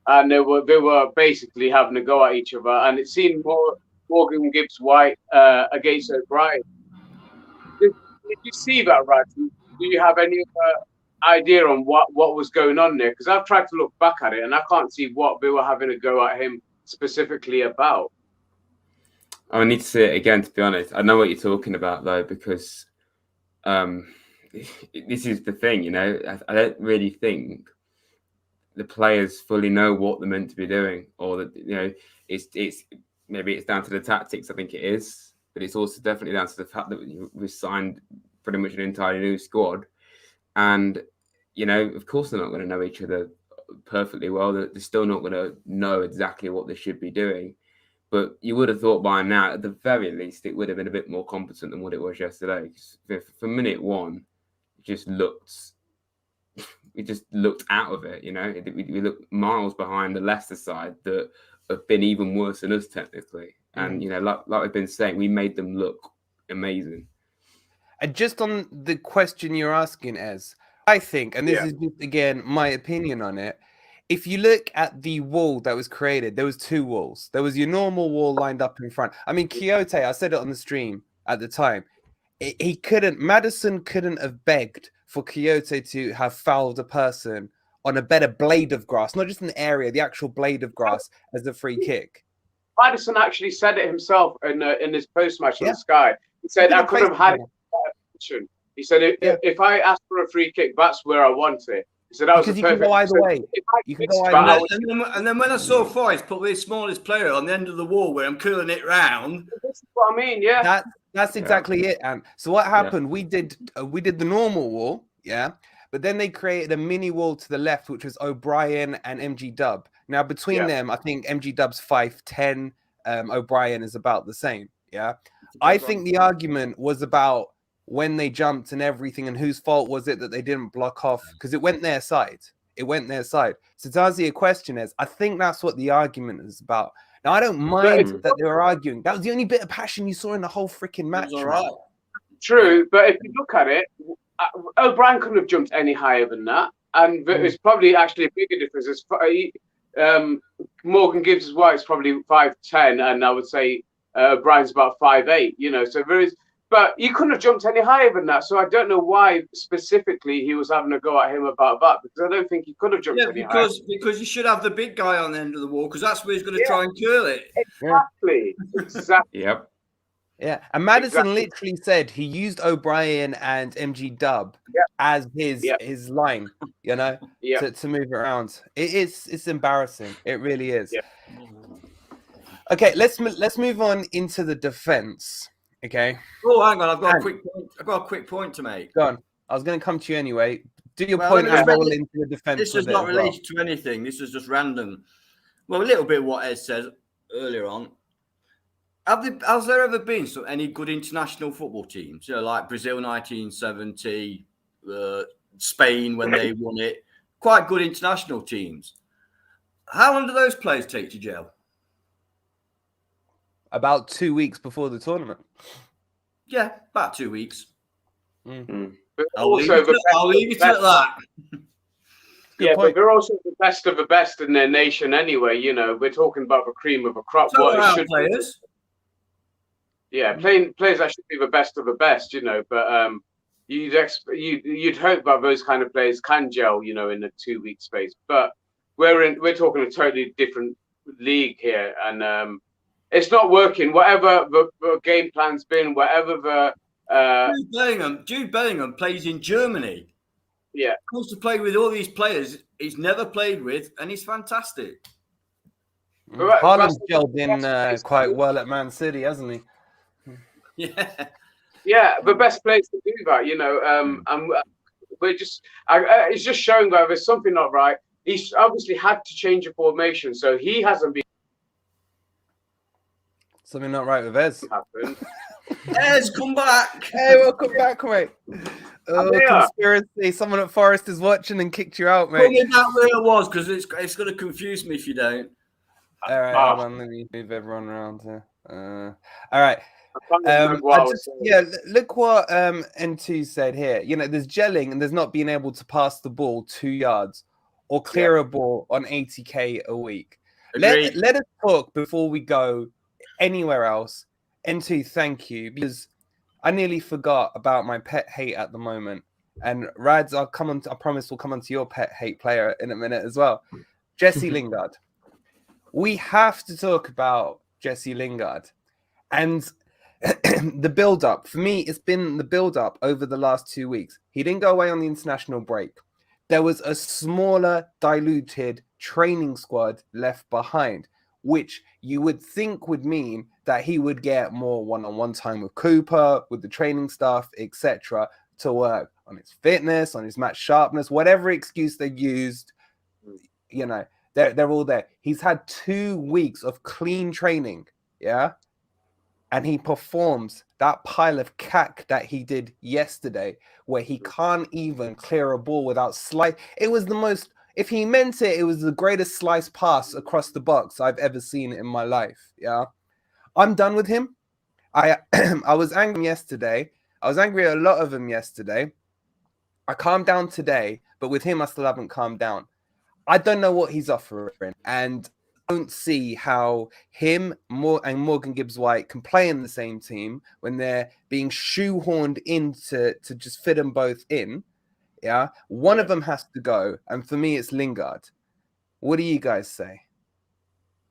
And they were basically having a go at each other. And it seemed more Morgan Gibbs-White against O'Brien. Did you see that, Rads? Do you have any idea on what was going on there? Because I've tried to look back at it and I can't see what they were having a go at him specifically about. I need to see it again, to be honest. I know what you're talking about, though, because this is the thing, I don't really think the players fully know what they're meant to be doing, or that, it's maybe it's down to the tactics. I think it is, but it's also definitely down to the fact that we've signed pretty much an entirely new squad. And, of course, they're not going to know each other perfectly well. They're still not going to know exactly what they should be doing. But you would have thought by now, at the very least, it would have been a bit more competent than what it was yesterday. For minute one, it just looked out of it. We looked miles behind the Leicester side that have been even worse than us technically. And like we've been saying, we made them look amazing. And just on the question you're asking, Ez, I think, and this is just, again, my opinion on it, if you look at the wall that was created, there was two walls. There was your normal wall lined up in front. I mean, Coyote, I said it on the stream at the time, Maddison couldn't have begged for Coyote to have fouled a person on a better blade of grass, not just an area, the actual blade of grass as a free kick. Maddison actually said it himself in his post-match on Sky. He said, I could have had it. He said, if I asked for a free kick, that's where I want it. He said, that was because you can go either way. You can go either way. And then when I saw Forrest put the smallest player on the end of the wall where I'm curling it round. This is what I mean, yeah. That's exactly it. And so what happened? We did the normal wall, but then they created a mini wall to the left, which was O'Brien and MG Dub. Now between them, I think MG Dub's 5'10", O'Brien is about the same. Yeah, I think the argument was about when they jumped and everything, and whose fault was it that they didn't block off, because it went their side. it went their side. So to answer your question is, I think that's what the argument is about. Now, I don't mind that they were arguing. That was the only bit of passion you saw in the whole freaking match. It was all right. True, but if you look at it, O'Brien couldn't have jumped any higher than that, and it's probably actually a bigger difference. Morgan Gibbs' White's probably 5'10", and I would say O'Brien's about 5'8". You know, so there is. But you couldn't have jumped any higher than that. So I don't know why specifically he was having a go at him about that, because I don't think he could have jumped any higher. Because you should have the big guy on the end of the wall, because that's where he's going to try and curl it. Exactly. Yep. Yeah, and Madison literally said he used O'Brien and MG Dub as his line, you know, to move it around. It's embarrassing. It really is. Yeah. Okay, let's move on into the defense. Okay. Oh, hang on, I've got a quick point to make. Go on. I was going to come to you anyway. Do your point and roll into the defense. This is not related to anything. This is just random. Well, a little bit of what Ed said earlier on. Has there ever been any good international football teams? You know, like Brazil 1970, Spain when they won it. Quite good international teams. How long do those players take to gel? About 2 weeks before the tournament. Yeah, about 2 weeks. I'll leave it at that. Yeah, but they're also the best of the best in their nation anyway. You know, we're talking about the cream of a crop. Players. Yeah, players that should be the best of the best, you know. But you'd hope that those kind of players can gel, you know, in a 2 week space. But we're talking a totally different league here, and it's not working. Whatever the game plan's been, whatever the Jude Bellingham plays in Germany. Yeah, comes to play with all these players he's never played with, and he's fantastic. Haaland's gelled in quite well at Man City, hasn't he? Yeah, the best place to do that, you know. And we're just, it's just showing that there's something not right. He's obviously had to change a formation, so he hasn't been. Something not right with Ez. Ez, come back! Hey, welcome back, mate. Conspiracy! Someone at Forest is watching and kicked you out, mate. Tell me that where it was, because it's going to confuse me if you don't. All right, hold on. Let me move everyone around here. All right. Look what N2 said here. You know, there's gelling and there's not being able to pass the ball 2 yards or clear a ball on 80k a week. Let us talk before we go anywhere else. N2, thank you, because I nearly forgot about my pet hate at the moment. And Rads, I promise we'll come on to your pet hate player in a minute as well. Jesse Lingard. We have to talk about Jesse Lingard. And the build-up, for me, it's been the build-up over the last 2 weeks. He didn't go away on the international break. There was a smaller, diluted training squad left behind, which you would think would mean that he would get more one-on-one time with Cooper, with the training staff, etc., to work on his fitness, on his match sharpness, whatever excuse they used, you know, they're all there. He's had 2 weeks of clean training, yeah? And he performs that pile of cack that he did yesterday, where he can't even clear a ball without slice. It was the most, if he meant it, it was the greatest slice pass across the box I've ever seen in my life. Yeah. I'm done with him. I was angry yesterday. I was angry at a lot of them yesterday. I calmed down today, but with him, I still haven't calmed down. I don't know what he's offering. And don't see how him and Morgan Gibbs White can play in the same team when they're being shoehorned in to just fit them both in. Yeah, one of them has to go, and for me, it's Lingard. What do you guys say,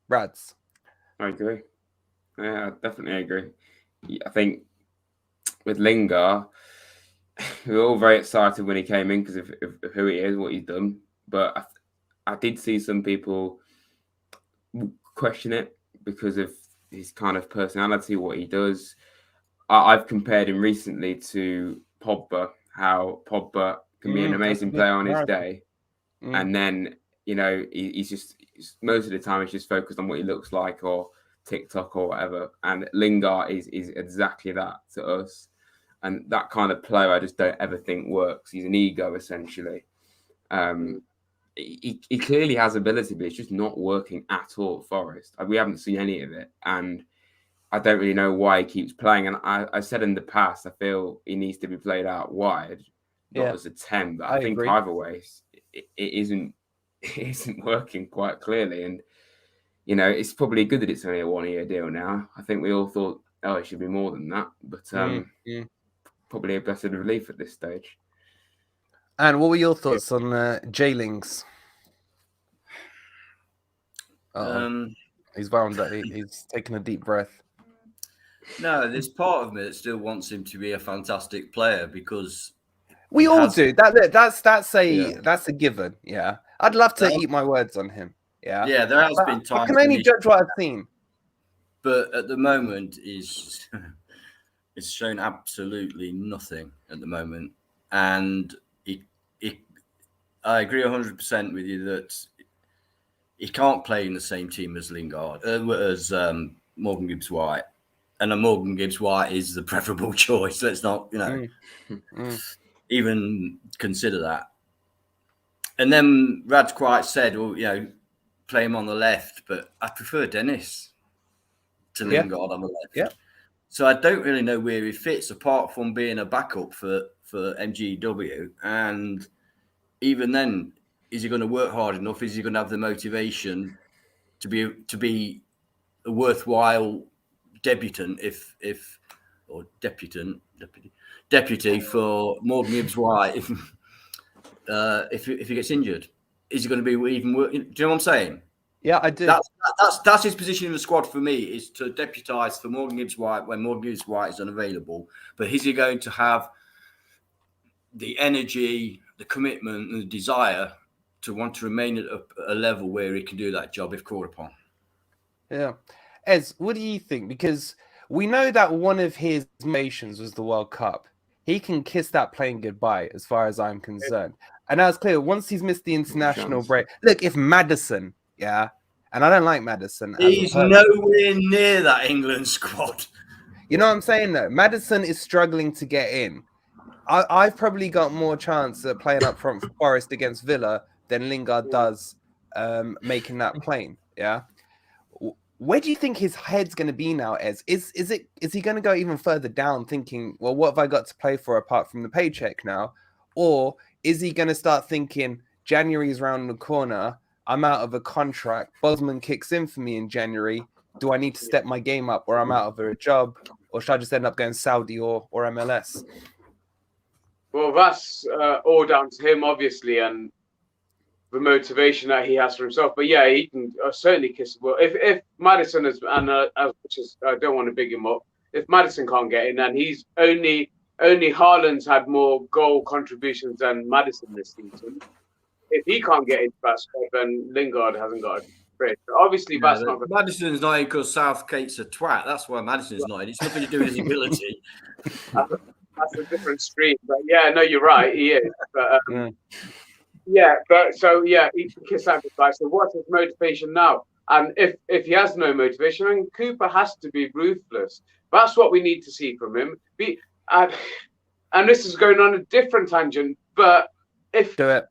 Rads? I agree. Yeah, I definitely agree. I think with Lingard, we were all very excited when he came in because of who he is, what he's done. But I did see some people question it because of his kind of personality, what he does. I've compared him recently to Pogba, how Pogba can be an amazing player on his day. And then, you know, he's just, most of the time he's just focused on what he looks like or TikTok or whatever. And Lingard is exactly that to us. And that kind of player I just don't ever think works. He's an ego, essentially. he clearly has ability, but it's just not working at all at Forest. We haven't seen any of it, and I don't really know why he keeps playing. And I said in the past, I feel he needs to be played out wide, not as a 10. But I think agree. either way, it isn't working quite clearly. And it's probably good that it's only a 1-year deal now. I think we all thought, it should be more than that, but probably a better relief at this stage. And what were your thoughts on J-Links? He's wound up. He's taking a deep breath. No, there's part of me that still wants him to be a fantastic player because we all do. That's a given. Yeah, I'd love to eat my words on him. Yeah, there has been times. I can only judge what I've seen. But at the moment, it's shown absolutely nothing at the moment, and I agree 100% with you that he can't play in the same team as Lingard, as Morgan Gibbs-White. And Morgan Gibbs-White is the preferable choice. Let's not, even consider that. And then Rad's quite said, well, play him on the left, but I prefer Dennis to Lingard on the left. Yeah. So I don't really know where he fits, apart from being a backup for MGW. And even then, is he going to work hard enough? Is he going to have the motivation to be a worthwhile debutant or deputy for Morgan Gibbs-White if he gets injured? Is he going to be even work? Do you know what I'm saying? Yeah, I do. That's his position in the squad for me, is to deputise for Morgan Gibbs-White when Morgan Gibbs-White is unavailable. But is he going to have the energy, the commitment, and the desire to want to remain at a level where he can do that job if called upon? Yeah. Ez, what do you think? Because we know that one of his motivations was the World Cup. He can kiss that playing goodbye, as far as I'm concerned. And now it's clear, once he's missed the international break. Look, if Maddison, and I don't like Maddison. He's nowhere near that England squad. You know what I'm saying, though? Maddison is struggling to get in. I've probably got more chance at playing up front for Forest against Villa than Lingard does making that plane, Where do you think his head's going to be now, Ez? Is he going to go even further down thinking, well, what have I got to play for apart from the paycheck now? Or is he going to start thinking, January's round the corner, I'm out of a contract, Bosman kicks in for me in January, do I need to step my game up or I'm out of a job? Or should I just end up going Saudi or MLS? Well, that's all down to him, obviously, and the motivation that he has for himself. But yeah, he can certainly kiss. Well, if Maddison is, and as much as I don't want to big him up, if Maddison can't get in, and he's only Haaland's had more goal contributions than Maddison this season. If he can't get into that squad, then Lingard hasn't got a trade. Obviously, that's not. Maddison's not in because Southgate's a twat. That's why Maddison's not in. It's nothing to do with his ability. That's a different stream. But yeah, no, you're right. He is. But he can kiss that goodbye. So what's his motivation now? And if he has no motivation, then Cooper has to be ruthless. That's what we need to see from him. And this is going on a different tangent, but do it.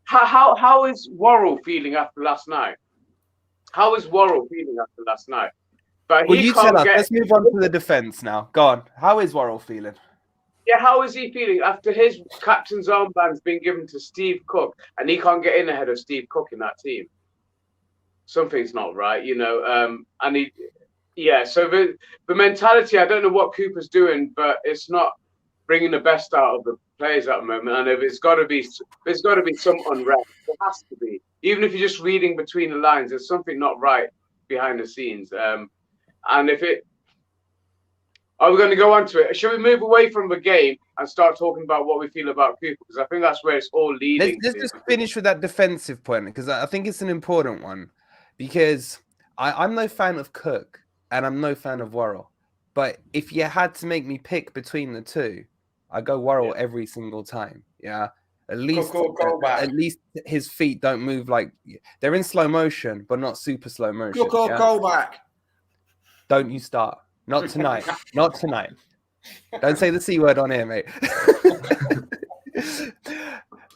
How is Worrell feeling after last night? How is Worrell feeling after last night? But well, you tell us. Let's move on to the defense now. Go on. How is Worrell feeling? Yeah, how is he feeling after his captain's armband's been given to Steve Cook and he can't get in ahead of Steve Cook in that team? Something's not right, and so the mentality, I don't know what Cooper's doing, but it's not bringing the best out of the players at the moment. And there's got to be some unrest. There has to be. Even if you're just reading between the lines, there's something not right behind the scenes. Are we going to go on to it? Should we move away from the game and start talking about what we feel about Cooper? Because I think that's where it's all leading. Let's just finish with that defensive point, because I think it's an important one. Because I'm no fan of Cook and I'm no fan of Worrell. But if you had to make me pick between the two, I go Worrell every single time. Yeah. At least his feet don't move like they're in slow motion, but not super slow motion. Go back. Don't you start. Not tonight. Not tonight. Don't say the C word on here, mate.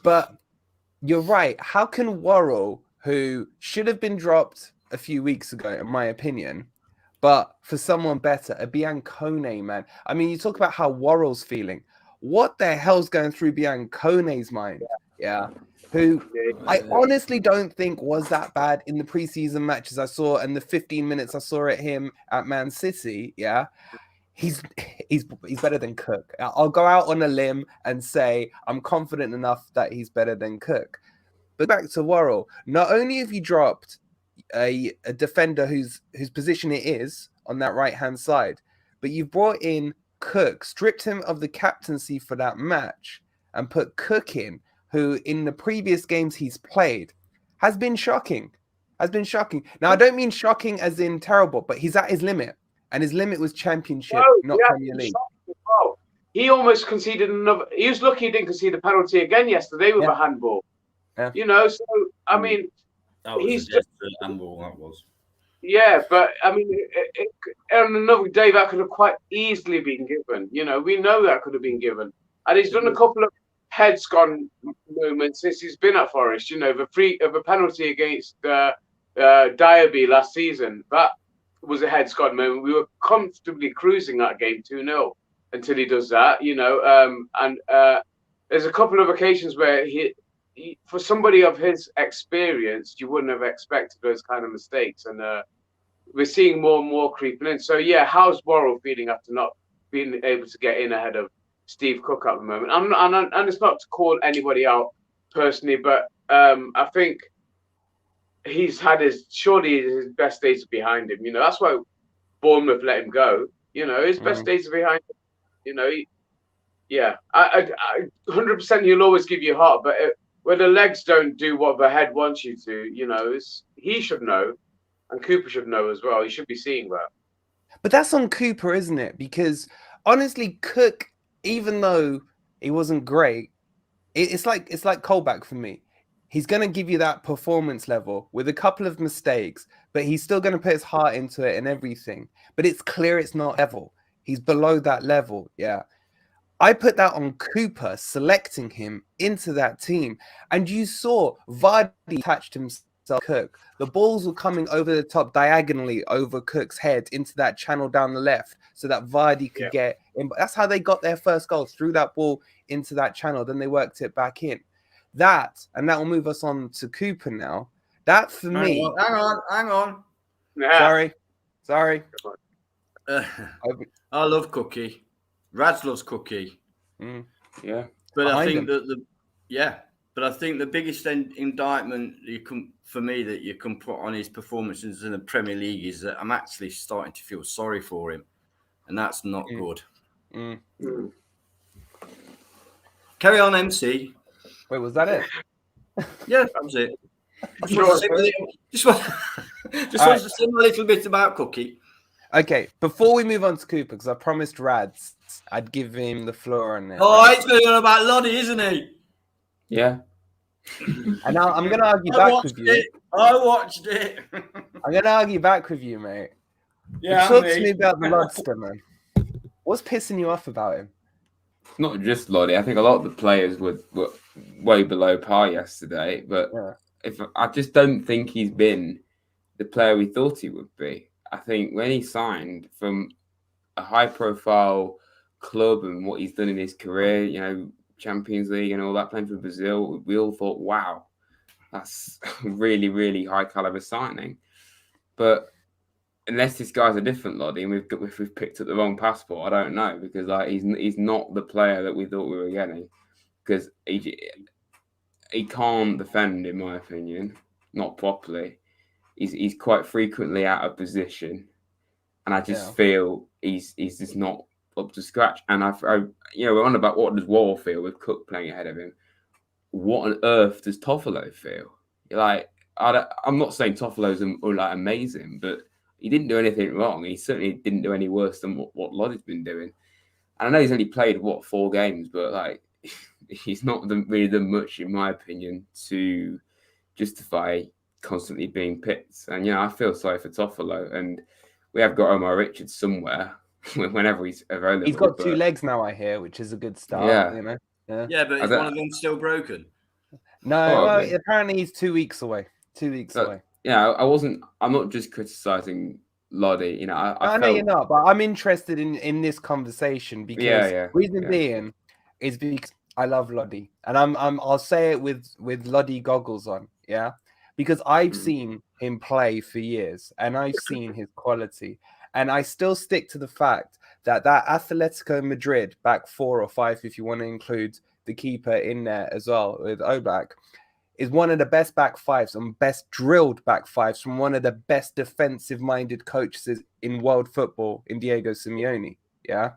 But you're right. How can Worrell, who should have been dropped a few weeks ago, in my opinion, but for someone better, a Biancone, man. I mean, you talk about how Worrell's feeling. What the hell's going through Biancone's mind? Yeah. Who I honestly don't think was that bad in the preseason matches I saw and the 15 minutes I saw at him at Man City. Yeah. He's better than Cook. I'll go out on a limb and say I'm confident enough that he's better than Cook. But back to Worrell, not only have you dropped a defender whose position it is on that right hand side, but you've brought in Cook, stripped him of the captaincy for that match, and put Cook in, who in the previous games he's played has been shocking. Now I don't mean shocking as in terrible, but he's at his limit, and his limit was Championship, not Premier League. Well, he almost conceded another. He was lucky he didn't concede a penalty again yesterday with a handball. Yeah. You know, so I mean, that was he's just a handball. That was. Yeah, but I mean, on another day that could have quite easily been given. You know, we know that could have been given, and he's done a couple of heads gone moments since he's been at Forest. You know, the penalty against Diaby last season, that was a heads gone moment. We were comfortably cruising that game 2-0 until he does that. You know, and there's a couple of occasions where he, for somebody of his experience, you wouldn't have expected those kind of mistakes, and we're seeing more and more creeping in. So yeah, how's Worrell feeling after not being able to get in ahead of Steve Cook at the moment? And it's not to call anybody out personally, but I think he's had surely his best days behind him. You know, that's why Bournemouth let him go. You know, his best days are behind him. You know, I 100% he'll always give you heart, but where the legs don't do what the head wants you to, you know, he should know, and Cooper should know as well. He should be seeing that. But that's on Cooper, isn't it? Because honestly, Cook, even though he wasn't great, it's like Colback for me. He's going to give you that performance level with a couple of mistakes, but he's still going to put his heart into it and everything. But it's clear it's not level. He's below that level, yeah. I put that on Cooper, selecting him into that team. And you saw Vardy attached himself to Cook. The balls were coming over the top diagonally over Cook's head into that channel down the left so that Vardy could get in. That's how they got their first goals, threw that ball into that channel. Then they worked it back in. That will move us on to Cooper now. That for me. Hang on. Yeah. Sorry. I love Cookie. Rads loves Cookie. Yeah. But I think I think the biggest indictment for me that you can put on his performances in the Premier League is that I'm actually starting to feel sorry for him, and that's not good. Carry on, MC. Wait, was that it? Yeah, that was it. Just wanted to say a little bit about Cookie. Okay, before we move on to Cooper, because I promised Rads I'd give him the floor on it. Oh, he's going on about Loddy, isn't he? Yeah. And now I'm going to argue back with you. I watched it. I'm going to argue back with you, mate. Yeah, Talk to me about the Lodster, man. What's pissing you off about him? It's not just Loddy. I think a lot of the players were way below par yesterday, but I just don't think he's been the player we thought he would be. I think when he signed from a high-profile club and what he's done in his career, you know, Champions League and all that, playing for Brazil, we all thought, wow, that's a really, really high-caliber signing. But unless this guy's a different Loddy and we've picked up the wrong passport, I don't know, because like he's not the player that we thought we were getting, because he can't defend, in my opinion, not properly. He's quite frequently out of position, and I just feel he's just not up to scratch. And I we're on about what does Worrell feel with Cook playing ahead of him. What on earth does Toffolo feel? Like I'm not saying Toffolo's like amazing, but he didn't do anything wrong. He certainly didn't do any worse than what Loddy's been doing. And I know he's only played 4 games, but like he's not really done much, in my opinion, to justify constantly being picked. And I feel sorry for Toffolo, and we have got Omar Richards somewhere whenever he's available. He's got 2 legs now, I hear, which is a good start. Yeah. You know? Yeah, but is one of them still broken? No, well, Probably. apparently he's 2 weeks away. 2 weeks But, away. yeah, I'm not just criticizing Lodi. You know, I know you're felt. not, but I'm interested in this conversation because reason being is because I love Lodi, and I'll say it with Lodi goggles on, yeah, because I've seen him play for years, and I've seen his quality, and I still stick to the fact that Atletico Madrid back 4 or 5, if you want to include the keeper in there as well with Oblak, is one of the best back fives and best drilled back fives from one of the best defensive-minded coaches in world football in Diego Simeone. Yeah.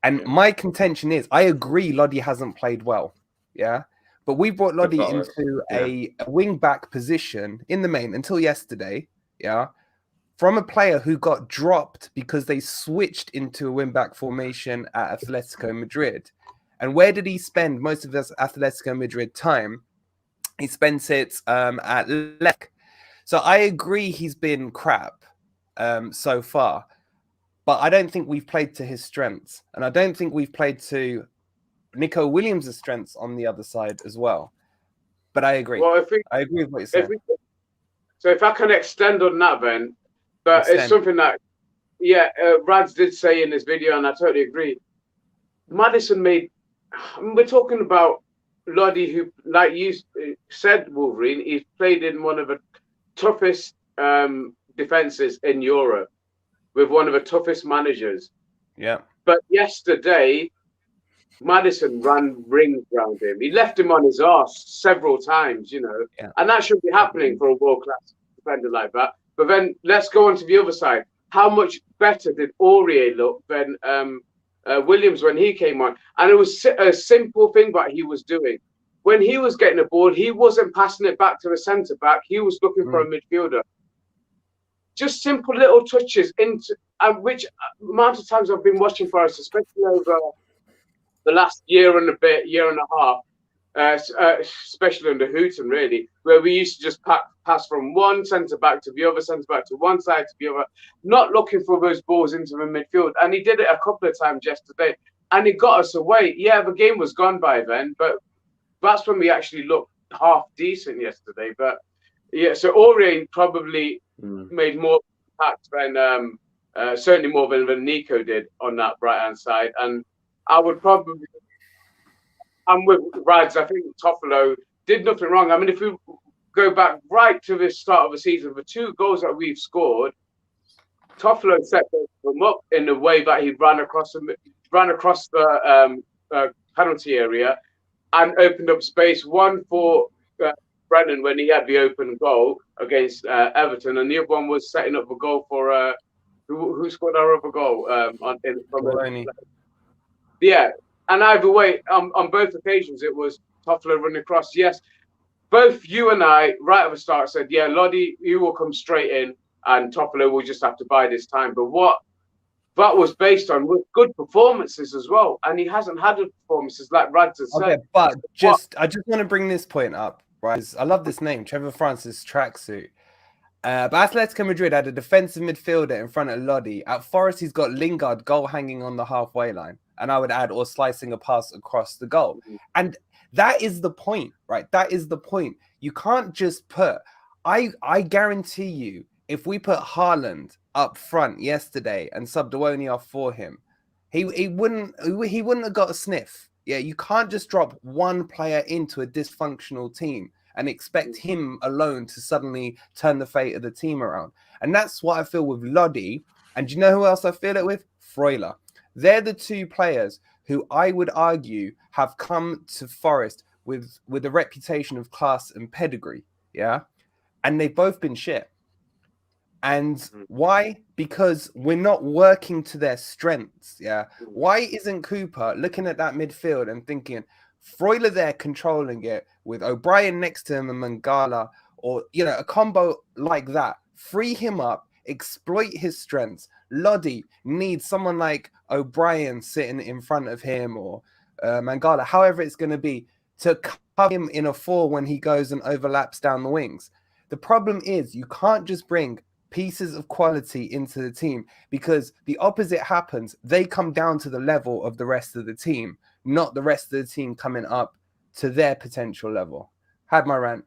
And my contention is, I agree Lodi hasn't played well. Yeah. But we brought Lodi into a wing-back position in the main until yesterday. Yeah. From a player who got dropped because they switched into a wing-back formation at Atletico Madrid. And where did he spend most of his Atletico Madrid time? He spent it at left. So I agree he's been crap so far, but I don't think we've played to his strengths. And I don't think we've played to Nico Williams' strengths on the other side as well. But I agree. Well, I agree with what you're saying. So if I can extend on that, Ben, but it's something that, Rads did say in this video, and I totally agree. Maddison we're talking about Lodi, who, like you said, Wolverine, he's played in one of the toughest defenses in Europe with one of the toughest managers. Yeah. But yesterday, Maddison ran rings around him. He left him on his arse several times, you know, and that should be happening for a world-class defender like that. But then let's go on to the other side. How much better did Aurier look than Williams when he came on? And it was a simple thing that he was doing. When he was getting the ball, he wasn't passing it back to the centre-back. He was looking for a midfielder. Just simple little touches into which amount of times I've been watching for us, especially over the last year and a half, especially under Hooton, really, where we used to just pass from one centre-back to the other centre-back to one side to the other, not looking for those balls into the midfield. And he did it a couple of times yesterday, and it got us away. Yeah, the game was gone by then, but that's when we actually looked half decent yesterday. But yeah, so Aurier probably made more impact than certainly more than Nico did on that right-hand side. And I would probably, I'm with Rads. I think Toffolo did nothing wrong. I mean, if we go back right to the start of the season, the 2 goals that we've scored, Toffolo set them up in the way that he ran across the penalty area and opened up space. One for Brennan when he had the open goal against Everton, and the other one was setting up a goal for who scored our other goal Yeah, and either way, on both occasions, it was Toffolo running across. Yes, both you and I, right at the start, said, yeah, Lodi, you will come straight in, and Toffolo will just have to buy this time. But what that was based on was good performances as well, and he hasn't had good performances like Rads has said. But I just want to bring this point up, right? I love this name, Trevor Francis tracksuit. But Atletico Madrid had a defensive midfielder in front of Lodi. At Forest, he's got Lingard goal hanging on the halfway line. And I would add, or slicing a pass across the goal. And that is the point, right? That is the point. You can't just put, I guarantee you, if we put Haaland up front yesterday and subbed Awoni off for him, he wouldn't have got a sniff. Yeah, you can't just drop one player into a dysfunctional team and expect him alone to suddenly turn the fate of the team around. And that's what I feel with Lodi. And do you know who else I feel it with? Freuler. They're the 2 players who I would argue have come to Forest with a reputation of class and pedigree. Yeah. And they've both been shit. And why? Because we're not working to their strengths. Yeah. Why isn't Cooper looking at that midfield and thinking, Freuler there controlling it with O'Brien next to him and Mangala, or, you know, a combo like that? Free him up, exploit his strengths. Lodi needs someone like O'Brien sitting in front of him, or Mangala, however it's going to be, to cover him in a 4 when he goes and overlaps down the wings. The problem is you can't just bring pieces of quality into the team, because the opposite happens. They come down to the level of the rest of the team, not the rest of the team coming up to their potential level. Had my rant.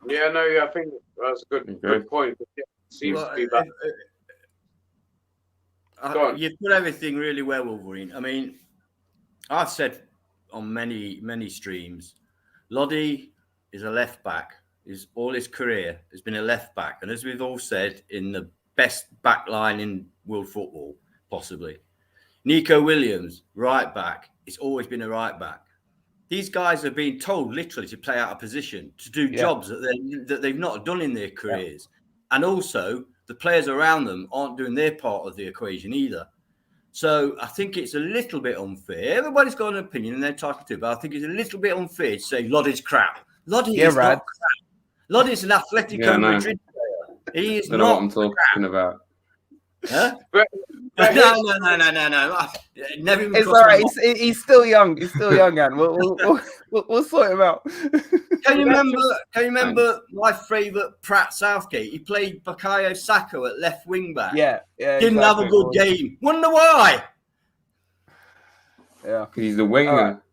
Yeah, no, I think that's a good point. Yeah, seems to be that. You've put everything really well, Wolverine. I mean, I've said on many streams, Loddy is a left back. All his career has been a left back, and as we've all said, in the best back line in world football, possibly. Nico Williams, right back. It's always been a right back. These guys are being told literally to play out of position, to do jobs that they've not done in their careers. Yeah. And also, the players around them aren't doing their part of the equation either. So I think it's a little bit unfair. Everybody's got an opinion and they're entitled to, but I think it's a little bit unfair to say Loddy's crap. Loddy is not crap. Loddy's an Atletico Madrid player. He is not what I'm talking about. Huh? No. Never even it's all right. He's still young. He's still young, man. We'll sort him out. Can you remember my favourite Pratt Southgate? He played Bukayo Saka at left wing back. Yeah. Didn't have a good game. Wonder why? Yeah, because he's a winger.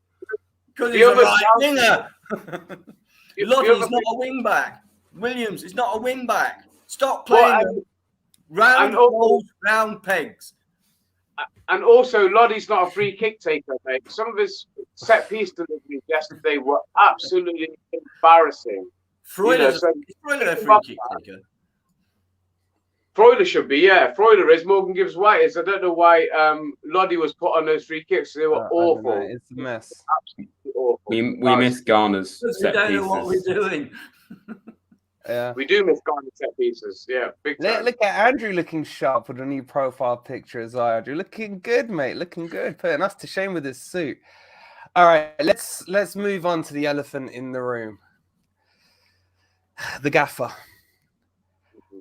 Because he's a right winger. Loddy's not a wing back. Williams is not a wing back. Stop playing round pegs. And also, Loddy's not a free kick taker, mate. Some of his set piece deliveries yesterday were absolutely embarrassing. Freuler's a free kick taker. Freuler should be, yeah. Freuler is. Morgan Gibbs White is. I don't know why Loddy was put on those free kicks. They were awful. It's a mess. Absolutely awful. We miss Garner's set we don't pieces. know what we're doing. Yeah, we do miss Garner set pieces. Yeah, big time. Look at Andrew looking sharp with a new profile picture as well. Andrew looking good, mate. Looking good. Putting us to shame with his suit. All right, let's move on to the elephant in the room. The gaffer.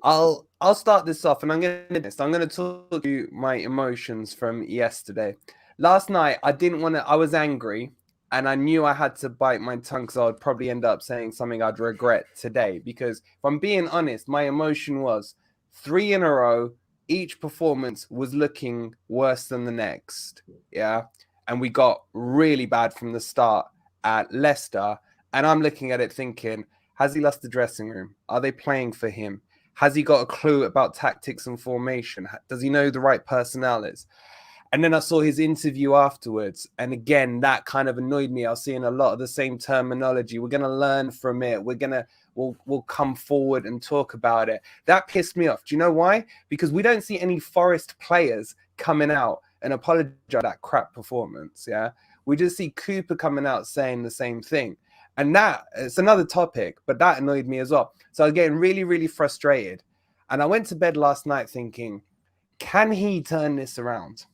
I'll start this off, and I'm gonna talk to you my emotions from yesterday. Last night, I was angry. And I knew I had to bite my tongue because I would probably end up saying something I'd regret today. Because if I'm being honest, my emotion was 3 in a row. Each performance was looking worse than the next. Yeah. And we got really bad from the start at Leicester. And I'm looking at it thinking, has he lost the dressing room? Are they playing for him? Has he got a clue about tactics and formation? Does he know the right personnel is? And then I saw his interview afterwards. And again, that kind of annoyed me. I was seeing a lot of the same terminology. We're going to learn from it. We'll come forward and talk about it. That pissed me off. Do you know why? Because we don't see any Forest players coming out and apologize for that crap performance. Yeah. We just see Cooper coming out saying the same thing. And that, it's another topic, but that annoyed me as well. So I was getting really, really frustrated. And I went to bed last night thinking, can he turn this around?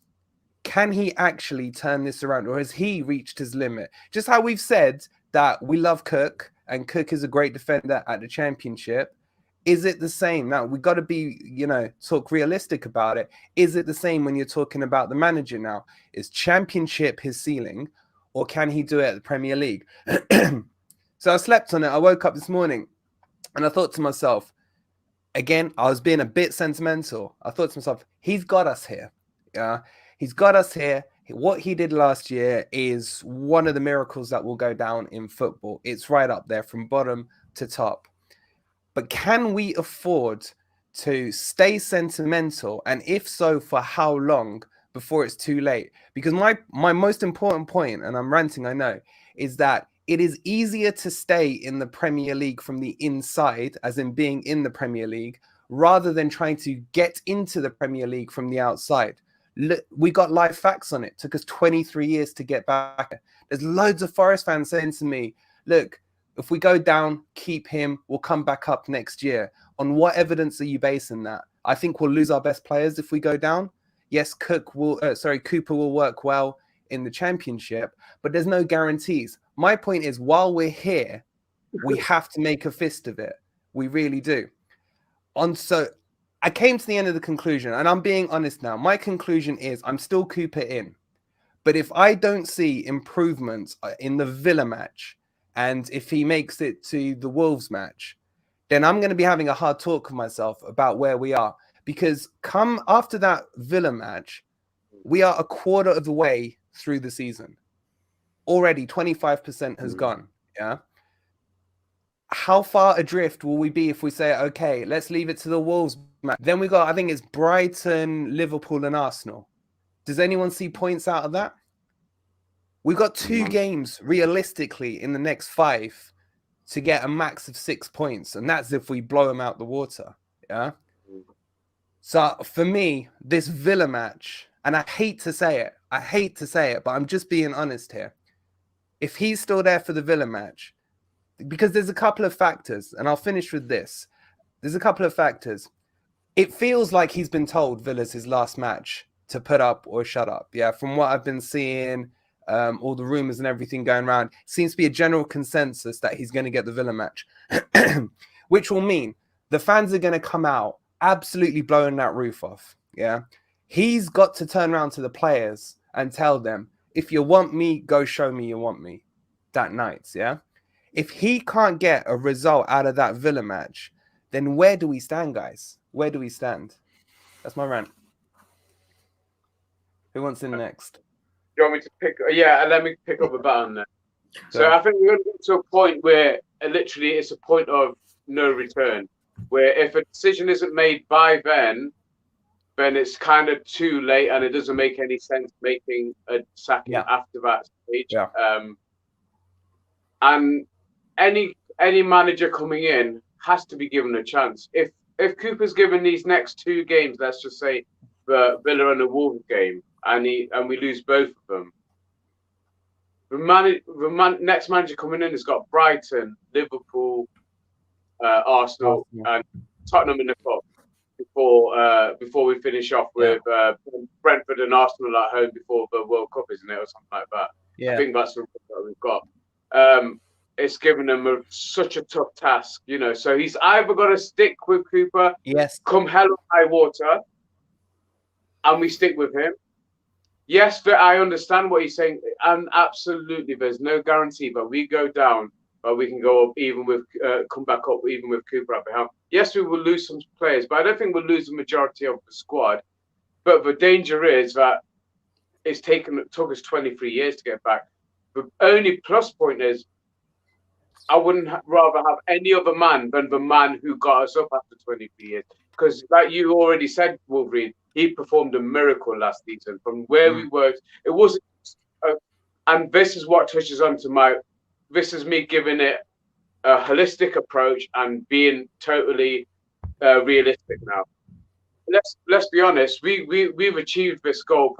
Can he actually turn this around, or has he reached his limit? Just how we've said that we love Cook and Cook is a great defender at the Championship. Is it the same? Now, we got to be, talk realistic about it. Is it the same when you're talking about the manager now? Is Championship his ceiling, or can he do it at the Premier League? So I slept on it. I woke up this morning and I thought to myself, again, I was being a bit sentimental. I thought to myself, he's got us here. Yeah. He's got us here. What he did last year is one of the miracles that will go down in football. It's right up there from bottom to top. But can we afford to stay sentimental? And if so, for how long before it's too late? Because my most important point, and I'm ranting, I know, is that it is easier to stay in the Premier League from the inside, as in being in the Premier League, rather than trying to get into the Premier League from the outside. We got live facts on it. It took us 23 years to get back. There's loads of Forest fans saying to me, look, if we go down, keep him. We'll come back up next year. On what evidence are you basing that? I think we'll lose our best players if we go down. Yes, Cooper will work well in the Championship, but there's no guarantees. My point is, while we're here, we have to make a fist of it. We really do. So I came to the end of the conclusion, and I'm being honest now. My conclusion is I'm still Cooper in. But if I don't see improvements in the Villa match, and if he makes it to the Wolves match, then I'm going to be having a hard talk with myself about where we are. Because come after that Villa match, we are a quarter of the way through the season. Already 25% has gone. Yeah. how far adrift will we be if we say, okay, let's leave it to the Wolves match? Then we got, I think it's Brighton, Liverpool, and Arsenal. Does anyone see points out of that? We've got 2 games realistically in the next 5 to get a max of 6 points, and that's if we blow them out the water. Yeah. So for me, this Villa match, and I hate to say it, but I'm just being honest here. If he's still there for the Villa match, because there's a couple of factors, and I'll finish with this. There's a couple of factors. It feels like he's been told Villa's his last match to put up or shut up. Yeah, from what I've been seeing, all the rumors and everything going around, seems to be a general consensus that he's going to get the Villa match, which will mean the fans are going to come out absolutely blowing that roof off. Yeah, he's got to turn around to the players and tell them, if you want me, go show me you want me that night. Yeah. If he can't get a result out of that Villa match, then where do we stand, guys? Where do we stand? That's my rant. Who wants in next? Do you want me to pick? Yeah, let me pick up the baton there. So I think we're going to get to a point where literally it's a point of no return, where if a decision isn't made by then it's kind of too late, and it doesn't make any sense making a sacking after that stage. Yeah. And any manager coming in has to be given a chance. If Cooper's given these next 2 games, let's just say the Villa and the Wolves game, and we lose both of them, the next manager coming in has got Brighton, Liverpool, Arsenal, and Tottenham in the cup before we finish off with Brentford and Arsenal at home before the World Cup, isn't it, or something like that? Yeah. I think that's what we've got. It's given them such a tough task, you know. So he's either got to stick with Cooper, come hell or high water, and we stick with him. Yes, but I understand what he's saying, and absolutely, there's no guarantee. But we go down, but we can go up even with come back up even with Cooper at the helm. Yes, we will lose some players, but I don't think we'll lose the majority of the squad. But the danger is that it took us 23 years to get back. The only plus point is, I wouldn't rather have any other man than the man who got us up after 23 years. Because like you already said, Wolverine, he performed a miracle last season. From where we worked, it wasn't... and this is what touches on to this is me giving it a holistic approach and being totally realistic now. Let's be honest, we've achieved this goal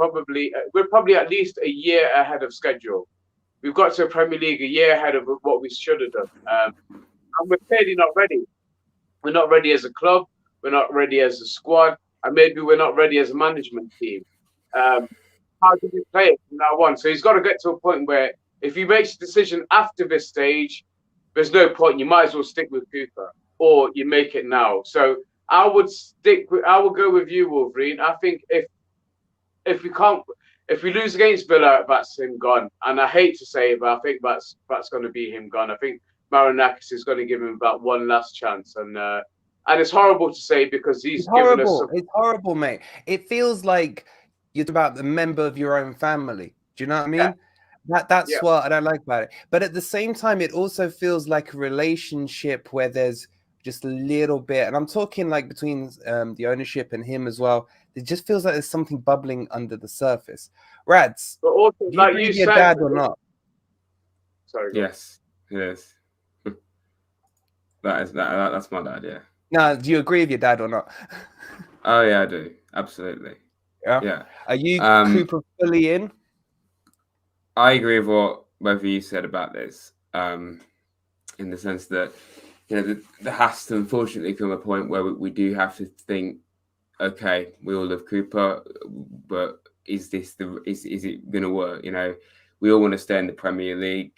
we're probably at least a year ahead of schedule. We've got to the Premier League a year ahead of what we should have done. And we're clearly not ready. We're not ready as a club. We're not ready as a squad. And maybe we're not ready as a management team. How do we play it from now on? So he's got to get to a point where if he makes a decision after this stage, there's no point. You might as well stick with Cooper, or you make it now. So I would go with you, Wolverine. I think if we lose against Villa, that's him gone. And I hate to say it, but I think that's going to be him gone. I think Marinakis is going to give him about one last chance. And it's horrible to say because he's given us... It's horrible, mate. It feels like you're about the member of your own family. Do you know what I mean? Yeah. That's what I don't like about it. But at the same time, it also feels like a relationship where there's just a little bit, and I'm talking like between the ownership and him as well. It just feels like there's something bubbling under the surface. Rads, but also, do you believe your dad or not? Sorry. Yes, it is. That's my dad. Yeah. No, do you agree with your dad or not? Oh yeah, I do. Absolutely. Yeah. Are you Cooper fully in? I agree with what both of you said about this, in the sense that there has to unfortunately come a point where we do have to think, okay, we all love Cooper, but is it going to work? We all want to stay in the Premier League,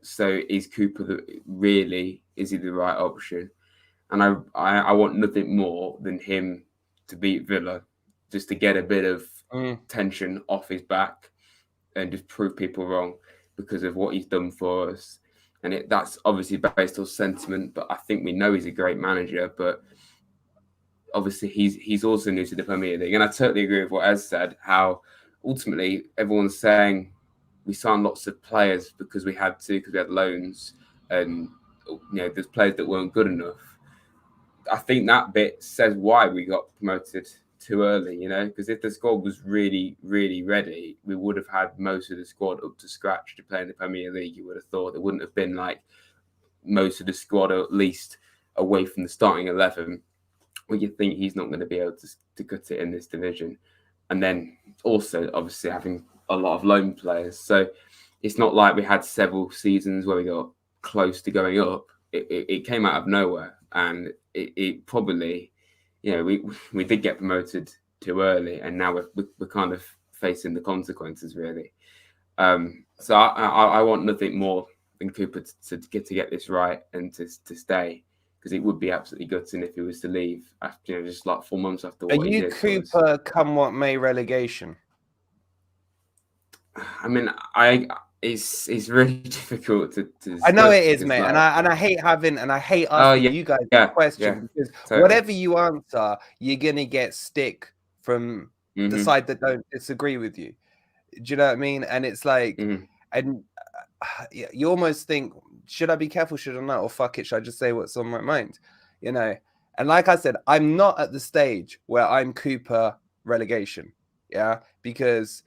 so is Cooper is he the right option? And I want nothing more than him to beat Villa, just to get a bit of tension off his back and just prove people wrong because of what he's done for us. And that's obviously based on sentiment, but I think we know he's a great manager. But obviously he's also new to the Premier League. And I totally agree with what Ez said, how ultimately everyone's saying we signed lots of players because we had loans. And there's players that weren't good enough. I think that bit says why we got promoted too early, because if the squad was really, really ready, we would have had most of the squad up to scratch to play in the Premier League. You would have thought there wouldn't have been like most of the squad, or at least away from the starting 11, where you think he's not going to be able to cut it in this division. And then also, obviously, having a lot of loan players. So it's not like we had several seasons where we got close to going up. It came out of nowhere, and it probably, we did get promoted too early, and now we're kind of facing the consequences, really. So I want nothing more than Cooper to get this right and to stay, because it would be absolutely gutting if he was to leave after just like 4 months after what he did. Are you Cooper come what may relegation? I mean, it's really difficult to I know it is, mate, and I hate asking you guys the question, because totally. Whatever you answer, you're gonna get stick from the side that don't disagree with you. Do you know what I mean? And it's like, and you almost think, should I be careful? Should I not? Or fuck it, should I just say what's on my mind? And like I said, I'm not at the stage where I'm Cooper relegation. Yeah, because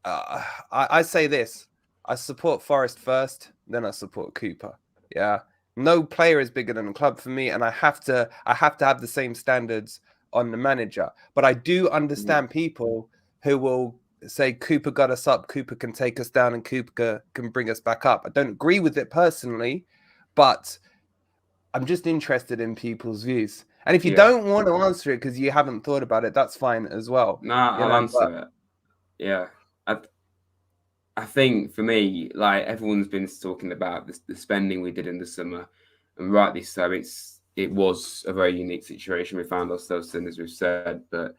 I say this. I support Forest first, then I support Cooper. Yeah. No player is bigger than the club for me, and I have to have the same standards on the manager. But I do understand people who will say Cooper got us up, Cooper can take us down, and Cooper can bring us back up. I don't agree with it personally, but I'm just interested in people's views. And if you don't want to answer it because you haven't thought about it, that's fine as well. Nah, I'll answer it. Yeah. I think for me, like everyone's been talking about the spending we did in the summer, and rightly so. It was a very unique situation we found ourselves in, as we've said. But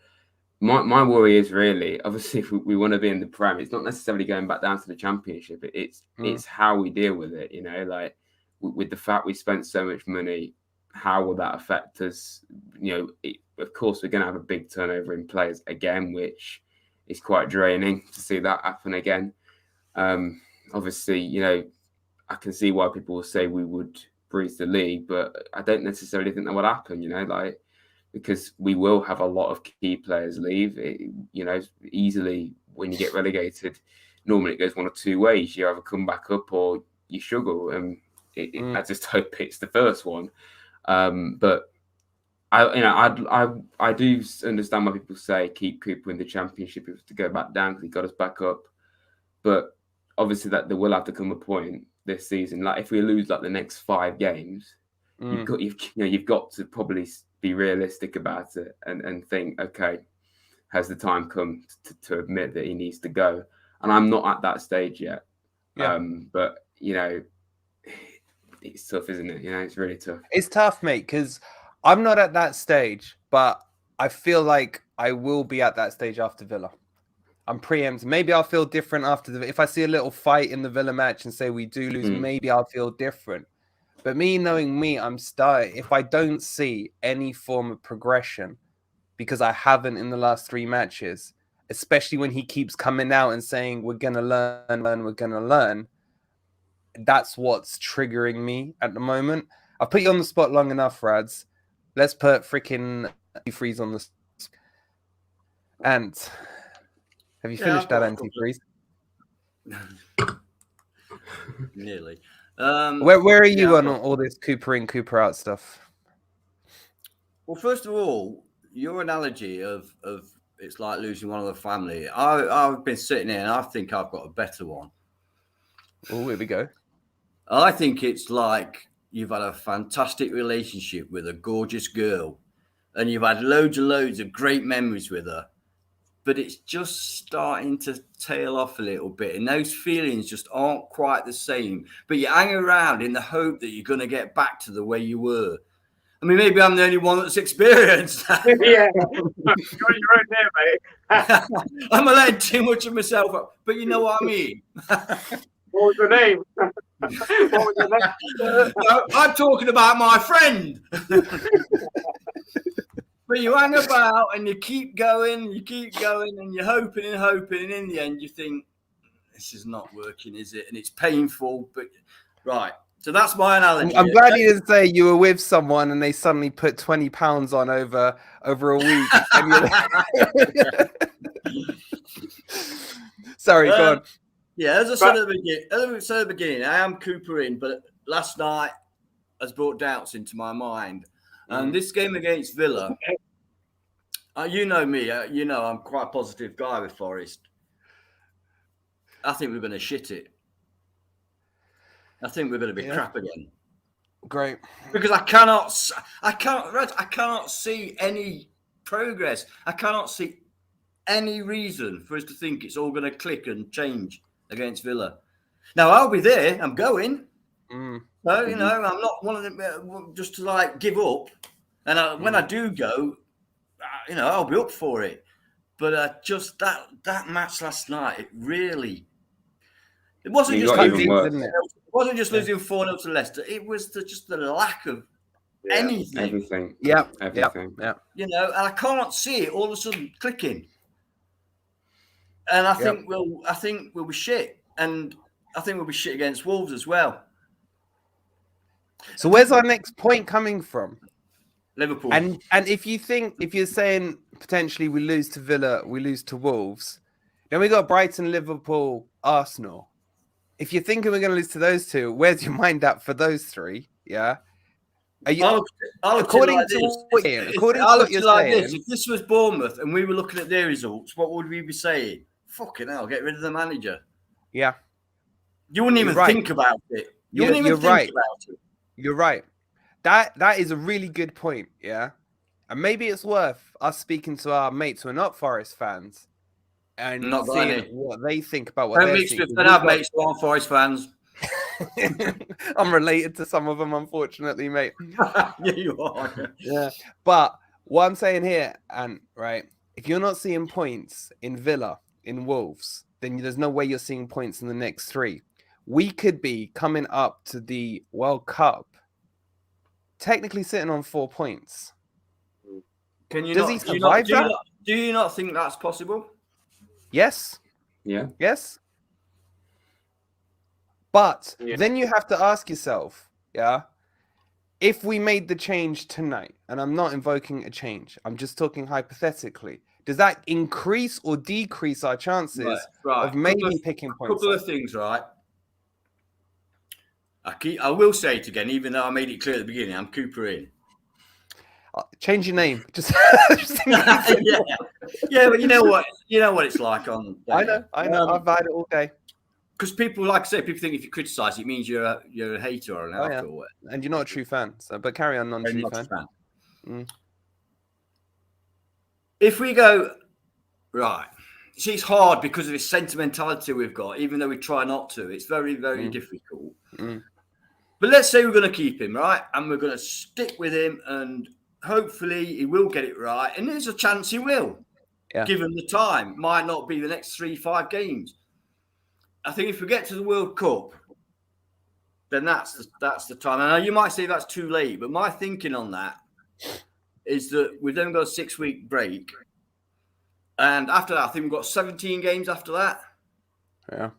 my worry is really, obviously, if we want to be in the Prem, it's not necessarily going back down to the Championship. It's how we deal with it. Like with the fact we spent so much money, how will that affect us? Of course, we're going to have a big turnover in players again, which is quite draining to see that happen again. Obviously, I can see why people will say we would breeze the league, but I don't necessarily think that would happen, because we will have a lot of key players leave. Easily when you get relegated, normally it goes one of two ways. You either come back up or you struggle. And I just hope it's the first one. But I do understand why people say keep Cooper in the Championship if to go back down, because he got us back up. But obviously that there will have to come a point this season. Like if we lose like the next 5 games, you've got to probably be realistic about it and think, okay, has the time come to admit that he needs to go? And I'm not at that stage yet. Yeah. But it's tough, isn't it? It's really tough. It's tough, mate, because I'm not at that stage, but I feel like I will be at that stage after Villa. I'm preempting. Maybe I'll feel different after if I see a little fight in the Villa match and say we do lose, maybe I'll feel different. But knowing me, I'm starting. If I don't see any form of progression, because I haven't in the last 3 matches, especially when he keeps coming out and saying we're gonna learn, that's what's triggering me at the moment. I've put you on the spot long enough, Rads. Let's put freaking freeze on the and. Have you finished that antifreeze? Nearly. Where are you on all this Cooper in, Cooper out stuff? Well, first of all, your analogy of it's like losing one of the family. I've been sitting here and I think I've got a better one. Oh, here we go. I think it's like you've had a fantastic relationship with a gorgeous girl and you've had loads and loads of great memories with her. But it's just starting to tail off a little bit. And those feelings just aren't quite the same. But you hang around in the hope that you're going to get back to the way you were. I mean, maybe I'm the only one that's experienced that. Yeah. You're on your own there, mate. I'm letting too much of myself up. But you know what I mean? What was the name? What was the name? I'm talking about my friend. But you hang about and you keep going, and you're hoping and hoping, and in the end you think, this is not working, is it? And it's painful, but right. So that's my analogy. I'm glad you didn't say you were with someone and they suddenly put £20 on over a week. And Sorry, go on. Yeah, as I said at the beginning, I am Cooper in, but last night has brought doubts into my mind. And this game against Villa, you know me, you know I'm quite a positive guy with Forest. I think we're going to shit it. I think we're going to be crap again. Great. Because I cannot see any progress. I cannot see any reason for us to think it's all going to click and change against Villa. Now, I'll be there. I'm going. So, you know, I'm not one of them just to like give up. And when I do go, you know, I'll be up for it. But just that match last night, it wasn't just losing. It wasn't just losing 4-0 to Leicester. It was just the lack of anything. Everything. Yeah. Everything. Yeah. You know, and I can't see it all of a sudden clicking. And I think we'll be shit. And I think we'll be shit against Wolves as well. So where's our next point coming from? Liverpool. And if you're saying potentially we lose to Villa, we lose to Wolves, then we got Brighton, Liverpool, Arsenal. If you're thinking we're going to lose to those two, where's your mind at for those three? Yeah. Are you, according to what you're saying, if this was Bournemouth and we were looking at their results, what would we be saying? Fucking hell, get rid of the manager. Yeah. You wouldn't even think about it. You wouldn't even think about it. You're right. That is a really good point. Yeah. And maybe it's worth us speaking to our mates who are not Forest fans and seeing what they think about what they're seeing. I have mates who aren't Forest fans. I'm related to some of them, unfortunately, mate. Yeah, you are. Yeah. But what I'm saying here, and right, if you're not seeing points in Villa, in Wolves, then there's no way you're seeing points in the next three. We could be coming up to the World Cup, technically sitting on 4 points. Does he survive that? Do you not think that's possible? Yes. Yeah. Yes. But then you have to ask yourself, if we made the change tonight, and I'm not invoking a change, I'm just talking hypothetically, does that increase or decrease our chances of maybe picking points? A couple of things, right? I will say it again, even though I made it clear at the beginning, I'm Cooper in. Change your name. Just yeah, but you know what it's like on. I know. I've had it all day. Because people, like I say, people think if you criticise, it means you're a hater or an alpha or what. And you're not a true fan. So, but carry on, non-true fan. If we go right, see, it's hard because of this sentimentality we've got. Even though we try not to, it's very, very difficult. But let's say we're going to keep him, right, and we're going to stick with him, and hopefully he will get it right. And there's a chance he will, given the time. Might not be the next 3-5 games. I think if we get to the World Cup, then that's the time. And you might say that's too late, but my thinking on that is that we've then got a 6-week break. And after that, I think we've got 17 games after that. Yeah.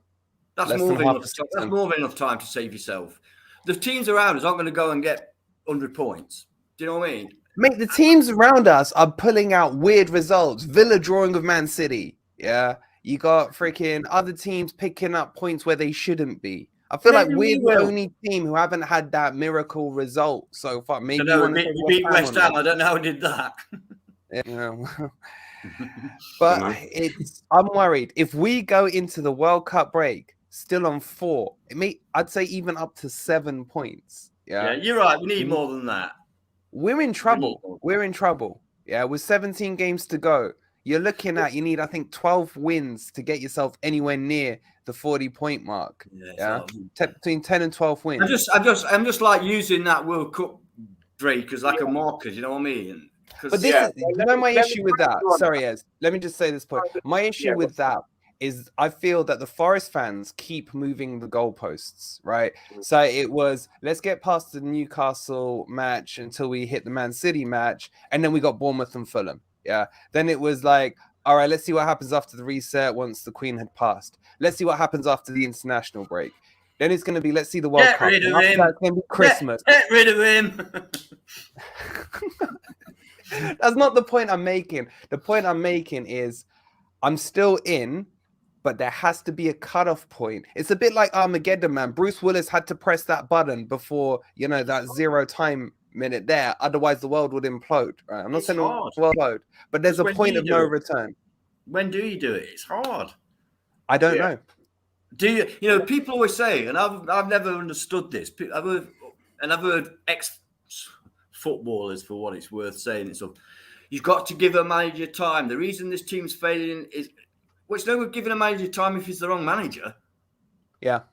That's more than enough time to save yourself. The teams around us aren't going to go and get 100 points. Do you know what I mean? Mate, the teams around us are pulling out weird results. Villa drawing with Man City. Yeah. You got freaking other teams picking up points where they shouldn't be. I feel like we're the only team who haven't had that miracle result so far. Maybe you beat West Ham. I don't know how I did that. But I'm worried. If we go into the World Cup break still on 4, I'd say even up to 7 points. Yeah, you're right. We need more than that. We're in trouble. We're in trouble. Yeah, with 17 games to go. You're looking at, you need, I think, 12 wins to get yourself anywhere near the 40-point mark. Yeah, between 10 and 12 wins. I'm just like using that World Cup break as like a marker. You know what I mean? But this is, my issue with that. Sorry, Ez. Let me just say this point. My issue with that is I feel that the Forest fans keep moving the goalposts, right? So it was, let's get past the Newcastle match until we hit the Man City match, and then we got Bournemouth and Fulham. Yeah. Then it was like, all right, let's see what happens after the reset once the Queen had passed. Let's see what happens after the international break. Then it's going to be, let's see the World Get Cup. rid of After him. that, it's going to be Christmas. Get rid of him. That's not the point I'm making. The point I'm making is I'm still in, but there has to be a cutoff point. It's a bit like Armageddon, man. Bruce Willis had to press that button before, you know, that 0 time minute there. Otherwise, the world would implode. Right? I'm not It's saying hard. the world implode, but there's a When point do of you no do it? return. When do you do it? It's hard. I don't Yeah. know. Do you? You know, people always say, and I've never understood this. I've heard ex-footballers, for what it's worth, saying it. So you've got to give a manager time. The reason this team's failing is, well, it's no good giving a manager time if he's the wrong manager. Yeah.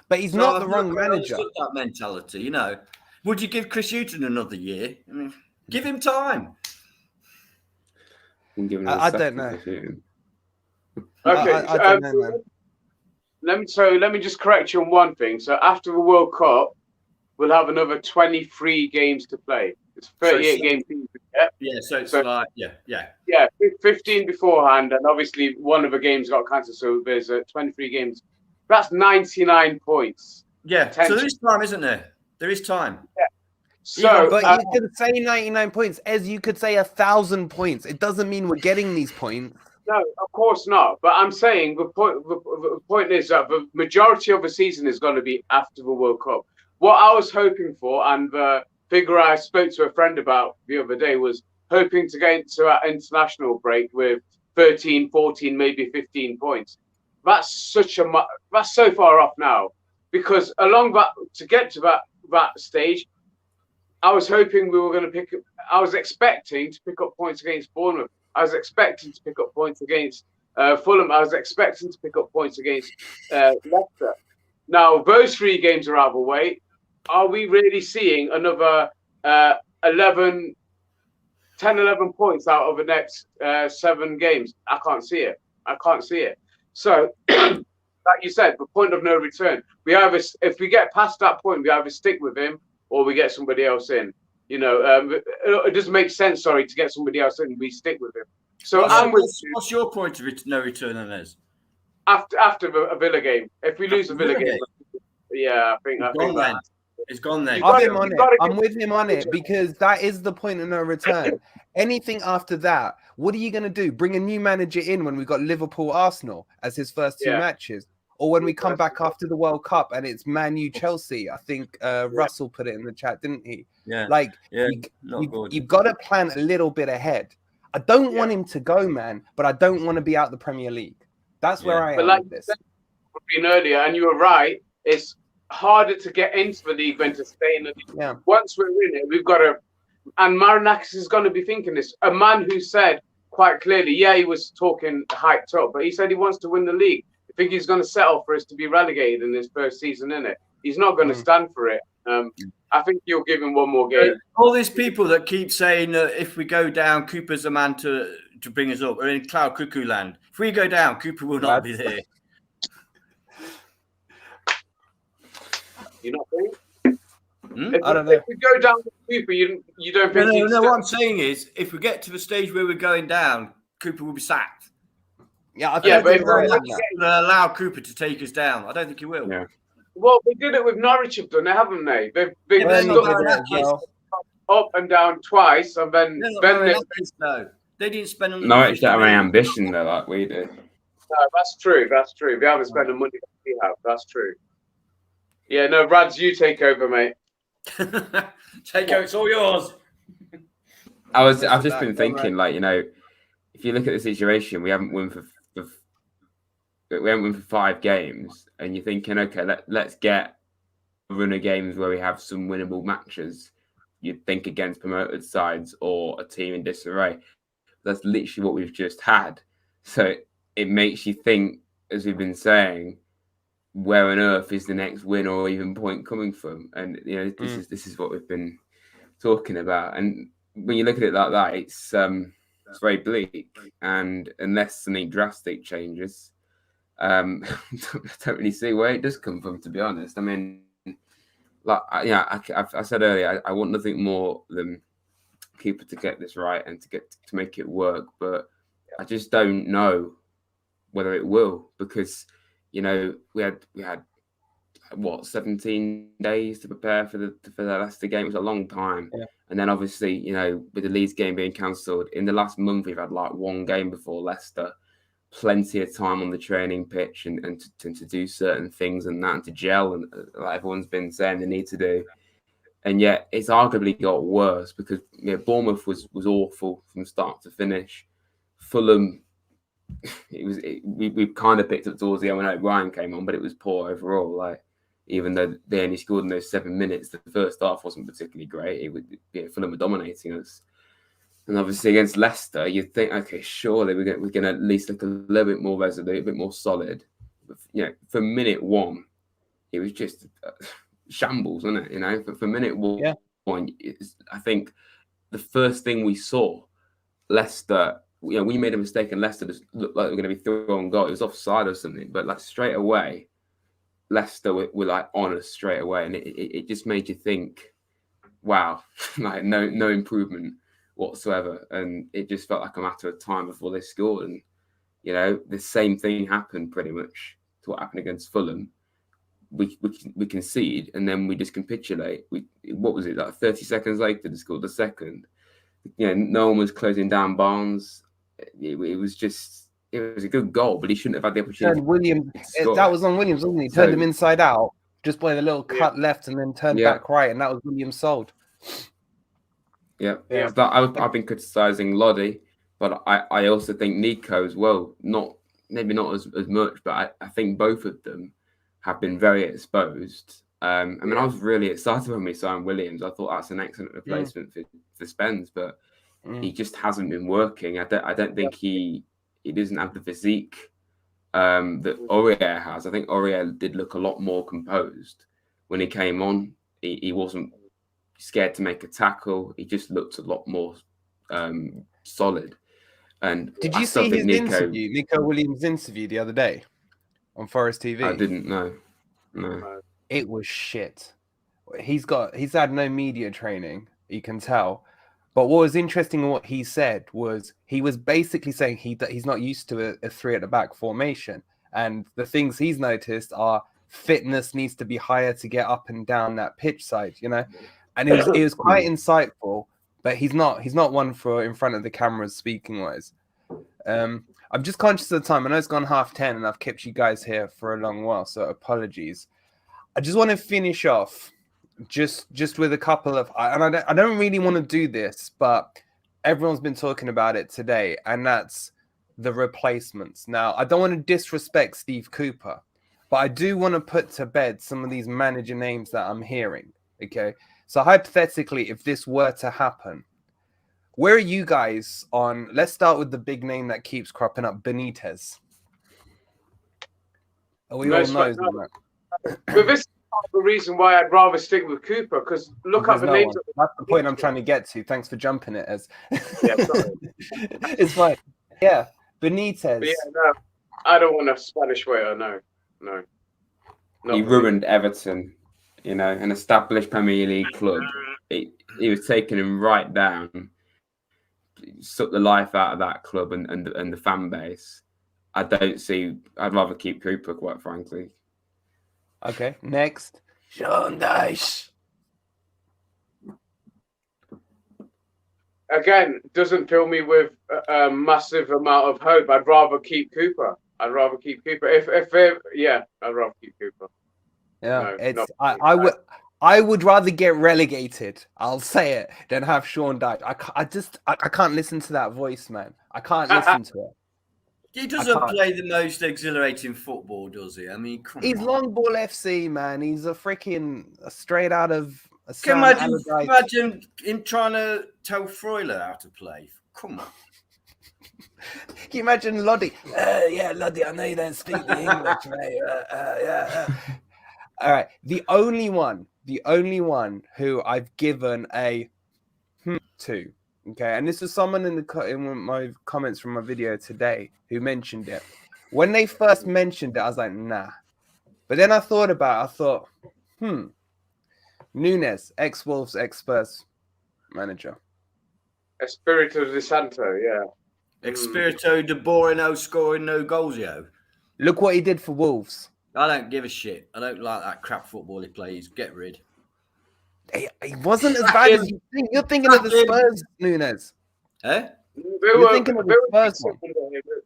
But he's So not I've the wrong never manager. understood that mentality, you know. Would you give Chris Hughton another year? I mean, give him time. I don't know. Okay, I don't know, man. let me just correct you on one thing. So after the World Cup, we'll have another 23 games to play. It's 38 game season. Yeah? Yeah, so it's 15 beforehand, and obviously one of the games got cancelled, so there's 23 games. That's 99 points. Yeah, so there is time, isn't there? There is time. Yeah. So, but you could say 99 points, as you could say 1,000 points. It doesn't mean we're getting these points. No, of course not. But I'm saying the point is that the majority of the season is going to be after the World Cup. What I was hoping for, and the figure I spoke to a friend about the other day, was hoping to get into an international break with 13, 14, maybe 15 points. That's so far off now, because to get to that stage, I was hoping we were going to I was expecting to pick up points against Bournemouth. I was expecting to pick up points against Fulham. I was expecting to pick up points against Leicester. Now, those 3 games are out of the way. Are we really seeing another 10, 11 points out of the next 7 games? I can't see it. So, like you said, the point of no return. If we get past that point, we either stick with him or we get somebody else in. You know, it doesn't make sense, to get somebody else in. We stick with him. So what's your point of no return on this? After a Villa game. If we lose a Villa game, yeah, I think that. It's gone then. I'm with him on it because that is the point of no return. Anything after that, what are you going to do? Bring a new manager in when we got Liverpool, Arsenal as his first 2 matches? Or when we come back after the World Cup and it's Man U, Chelsea? I think Russell put it in the chat, didn't he? Yeah. You've got to plan a little bit ahead. I don't want him to go, man, but I don't want to be out the Premier League. That's where I am with this. Earlier, and you were right. It's harder to get into the league than to stay in the league. Yeah. Once we're in it, we've got to. And Marinakis is going to be thinking this. A man who said quite clearly, he was talking hyped up, but he said he wants to win the league. I think he's going to settle for us to be relegated in his first season, in it. He's not going to stand for it. I think you'll give him one more game. All these people that keep saying if we go down, Cooper's the man to bring us up. We're in cloud cuckoo land. If we go down, Cooper will not be there. You not think? I don't know. If we go down with Cooper, you don't think? No. What I'm saying is, if we get to the stage where we're going down, Cooper will be sacked. Yeah, but if allow Cooper to take us down, I don't think he will. Yeah. Well, they did it with Norwich, haven't they? They've up and down twice, and then they didn't spend on Norwich don't have any ambition though, like we do. No, that's true. They haven't spent the money that we have. That's true. Yeah, no, Rads, you take over, mate. Take over. It's all yours. I've just been thinking, if you look at the situation, we haven't won for 5 games, and you're thinking, okay, let's get a run of games where we have some winnable matches. You'd think against promoted sides or a team in disarray. That's literally what we've just had. So it makes you think, as we've been saying, where on earth is the next win or even point coming from? And this is what we've been talking about. And when you look at it like that, it's very bleak. And unless something drastic changes, I don't really see where it does come from, to be honest. I mean, I said earlier, I want nothing more than Cooper to get this right and to make it work. But I just don't know whether it will, because we had what 17 days to prepare for the Leicester game. It was a long time. Yeah. And then obviously, you know, with the Leeds game being cancelled, in the last month we've had like one game before Leicester, plenty of time on the training pitch and to do certain things and that, and to gel, and like everyone's been saying they need to do. And yet it's arguably got worse because, you know, Bournemouth was awful from start to finish. Fulham, we kind of picked up towards the end when O'Brien came on, but it was poor overall. Like, even though they only scored in those 7 minutes, the first half wasn't particularly great. It would, you know, Fulham were dominating us. And obviously against Leicester, you'd think, okay, surely we're going to at least look a little bit more resolute, a bit more solid. But, you know, for minute one, it was just shambles, wasn't it? You know, but for minute one, Yeah. I think the first thing we saw, Leicester, you know, we made a mistake and Leicester just looked like they were going to be thrown goal. It was offside or something, but like straight away, Leicester were like on us straight away, and it just made you think, wow, like no improvement whatsoever. And it just felt like a matter of time before they scored. And, you know, the same thing happened pretty much to what happened against Fulham. We concede and then we just capitulate. What was it, like 30 seconds later they scored the second. You know, no one was closing down Barnes. It was a good goal, but he shouldn't have had the opportunity. Williams, that was on Williams, wasn't he? Turned him inside out, just played a little cut left and then turned back right, and that was Williams sold. Yeah. I've been criticising Loddy, but I also think Nico as well. Maybe not as much, but I think both of them have been very exposed. I mean, I was really excited when we signed Williams. I thought that's an excellent replacement for Spence, but he just hasn't been working. I don't think he doesn't have the physique that Aurier has. I think Aurier did look a lot more composed when he came on. He wasn't scared to make a tackle. He just looked a lot more solid. And did you see his interview, Nico Williams' interview the other day on Forest TV? I didn't know. No. It was shit. He's had no media training, you can tell. But what was interesting in what he said was he was basically saying he's not used to a three at the back formation. And the things he's noticed are fitness needs to be higher to get up and down that pitch side, you know? And it was quite insightful, but he's not one for in front of the cameras speaking wise. I'm just conscious of the time. I know it's gone 10:30 and I've kept you guys here for a long while, so apologies. I just want to finish off just with a couple of, and I don't really want to do this, but everyone's been talking about it today, and that's the replacements. Now, I don't want to disrespect Steve Cooper, but I do want to put to bed some of these manager names that I'm hearing. Okay, so hypothetically, if this were to happen, where are you guys on? Let's start with the big name that keeps cropping up, Benitez. We all know that. But this is the reason why I'd rather stick with Cooper, because look up the names. That's the point I'm trying to get to. Thanks for jumping it, Ez. Yeah, sorry. It's fine. Yeah, Benitez. But yeah, no, I don't want a Spanish waiter. No. He ruined Everton, you know, an established Premier League club. He was taking him right down, sucked the life out of that club and the fan base. I'd rather keep Cooper, quite frankly. Okay, next. Sean Dyche. Again, doesn't fill me with a massive amount of hope. I'd rather keep Cooper. I'd rather keep Cooper. I'd rather keep Cooper. Yeah, I would rather get relegated, I'll say it, than have Sean Dyche. I can't listen to that voice, man. I can't listen to it. He doesn't play the most exhilarating football, does he? I mean, come on. He's long ball FC, man. He's a freaking straight out of a Can imagine him trying to tell Freuler how to play. Come on. Can you imagine Loddy? Yeah, Loddy, I know you don't speak the English, mate. Yeah. All right. The only one who I've given a to. Okay, and this was someone in my comments from my video today who mentioned it. When they first mentioned it, I was like, nah. But then I thought, Nunes, ex-Wolves, ex-Spurs manager. Espirito de Santo, yeah. Espirito de Borino scoring no goals, yo. Look what he did for Wolves. I don't give a shit. I don't like that crap football he plays. Get rid. He wasn't as bad as you think. You're thinking of the Spurs, Nunes. Eh? You're thinking of the Spurs one.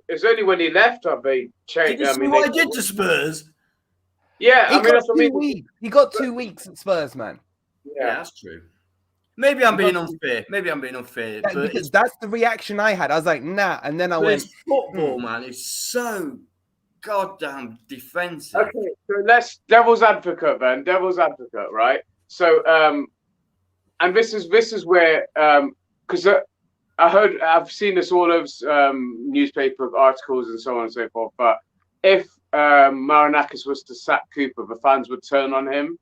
It's only when he left that they changed. Did you see what he did to Spurs? Yeah, He I mean got that's what I 2 mean. weeks. He got 2 weeks at Spurs, man. Yeah, that's true. Maybe I'm being unfair. Yeah, But because that's the reaction I had. I was like, nah, and then I went, it's football, man. It's so goddamn defensive. Okay, so let's devil's advocate then. Devil's advocate, right? So, and this is where because I've seen this all over newspaper articles and so on and so forth. But if Marinakis was to sack Cooper, the fans would turn on him.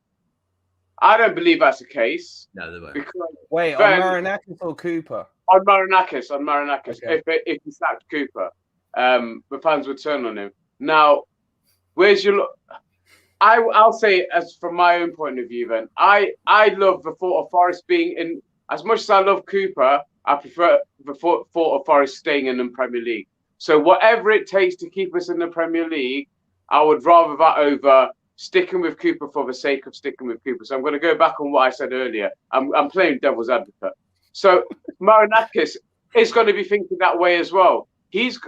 I don't believe that's the case. No, they won't. Because wait, on Marinakis or Cooper? on Marinakis. Okay. If he sacked Cooper, the fans would turn on him. Now, where's your? I'll say, as from my own point of view, then I love the thought of Forest being in. As much as I love Cooper, I prefer the thought of Forest staying in the Premier League. So whatever it takes to keep us in the Premier League, I would rather that over sticking with Cooper for the sake of sticking with Cooper. So I'm going to go back on what I said earlier. I'm playing devil's advocate. So Marinakis is going to be thinking that way as well. He's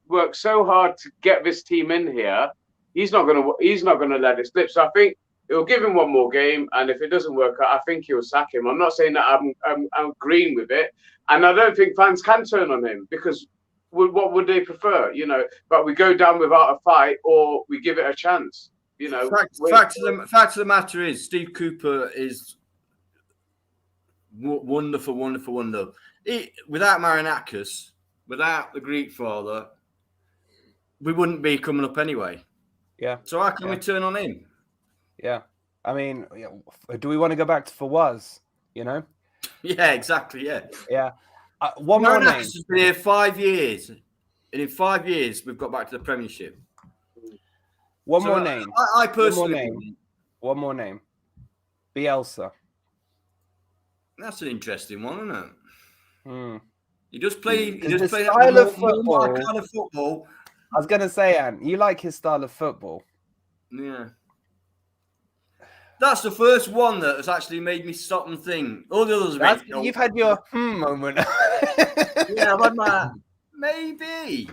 worked so hard to get this team in here. He's not going to let it slip. So I think it'll give him one more game, and if it doesn't work out, I think he'll sack him. I'm not saying that I'm agreeing with it, and I don't think fans can turn on him because what would they prefer? You know, but we go down without a fight, or we give it a chance. You know, fact of the matter is, Steve Cooper is wonderful. Without Marinakis, without the Greek father, we wouldn't be coming up anyway. Yeah. So how can we turn on him? Yeah. I mean, do we want to go back to Fawaz? You know? Yeah, exactly. Yeah. Yeah. One more name. Marinakis has been here 5 years, and in 5 years we've got back to the Premiership. One more name. I personally. One more name. Bielsa. That's an interesting one, isn't it? Hmm. He does play. He The does play style of more football. my kind of football. I was gonna say, Anne, you like his style of football. Yeah. That's the first one that has actually made me stop and think. All the others have been, You've had your moment. yeah, I've had my maybe.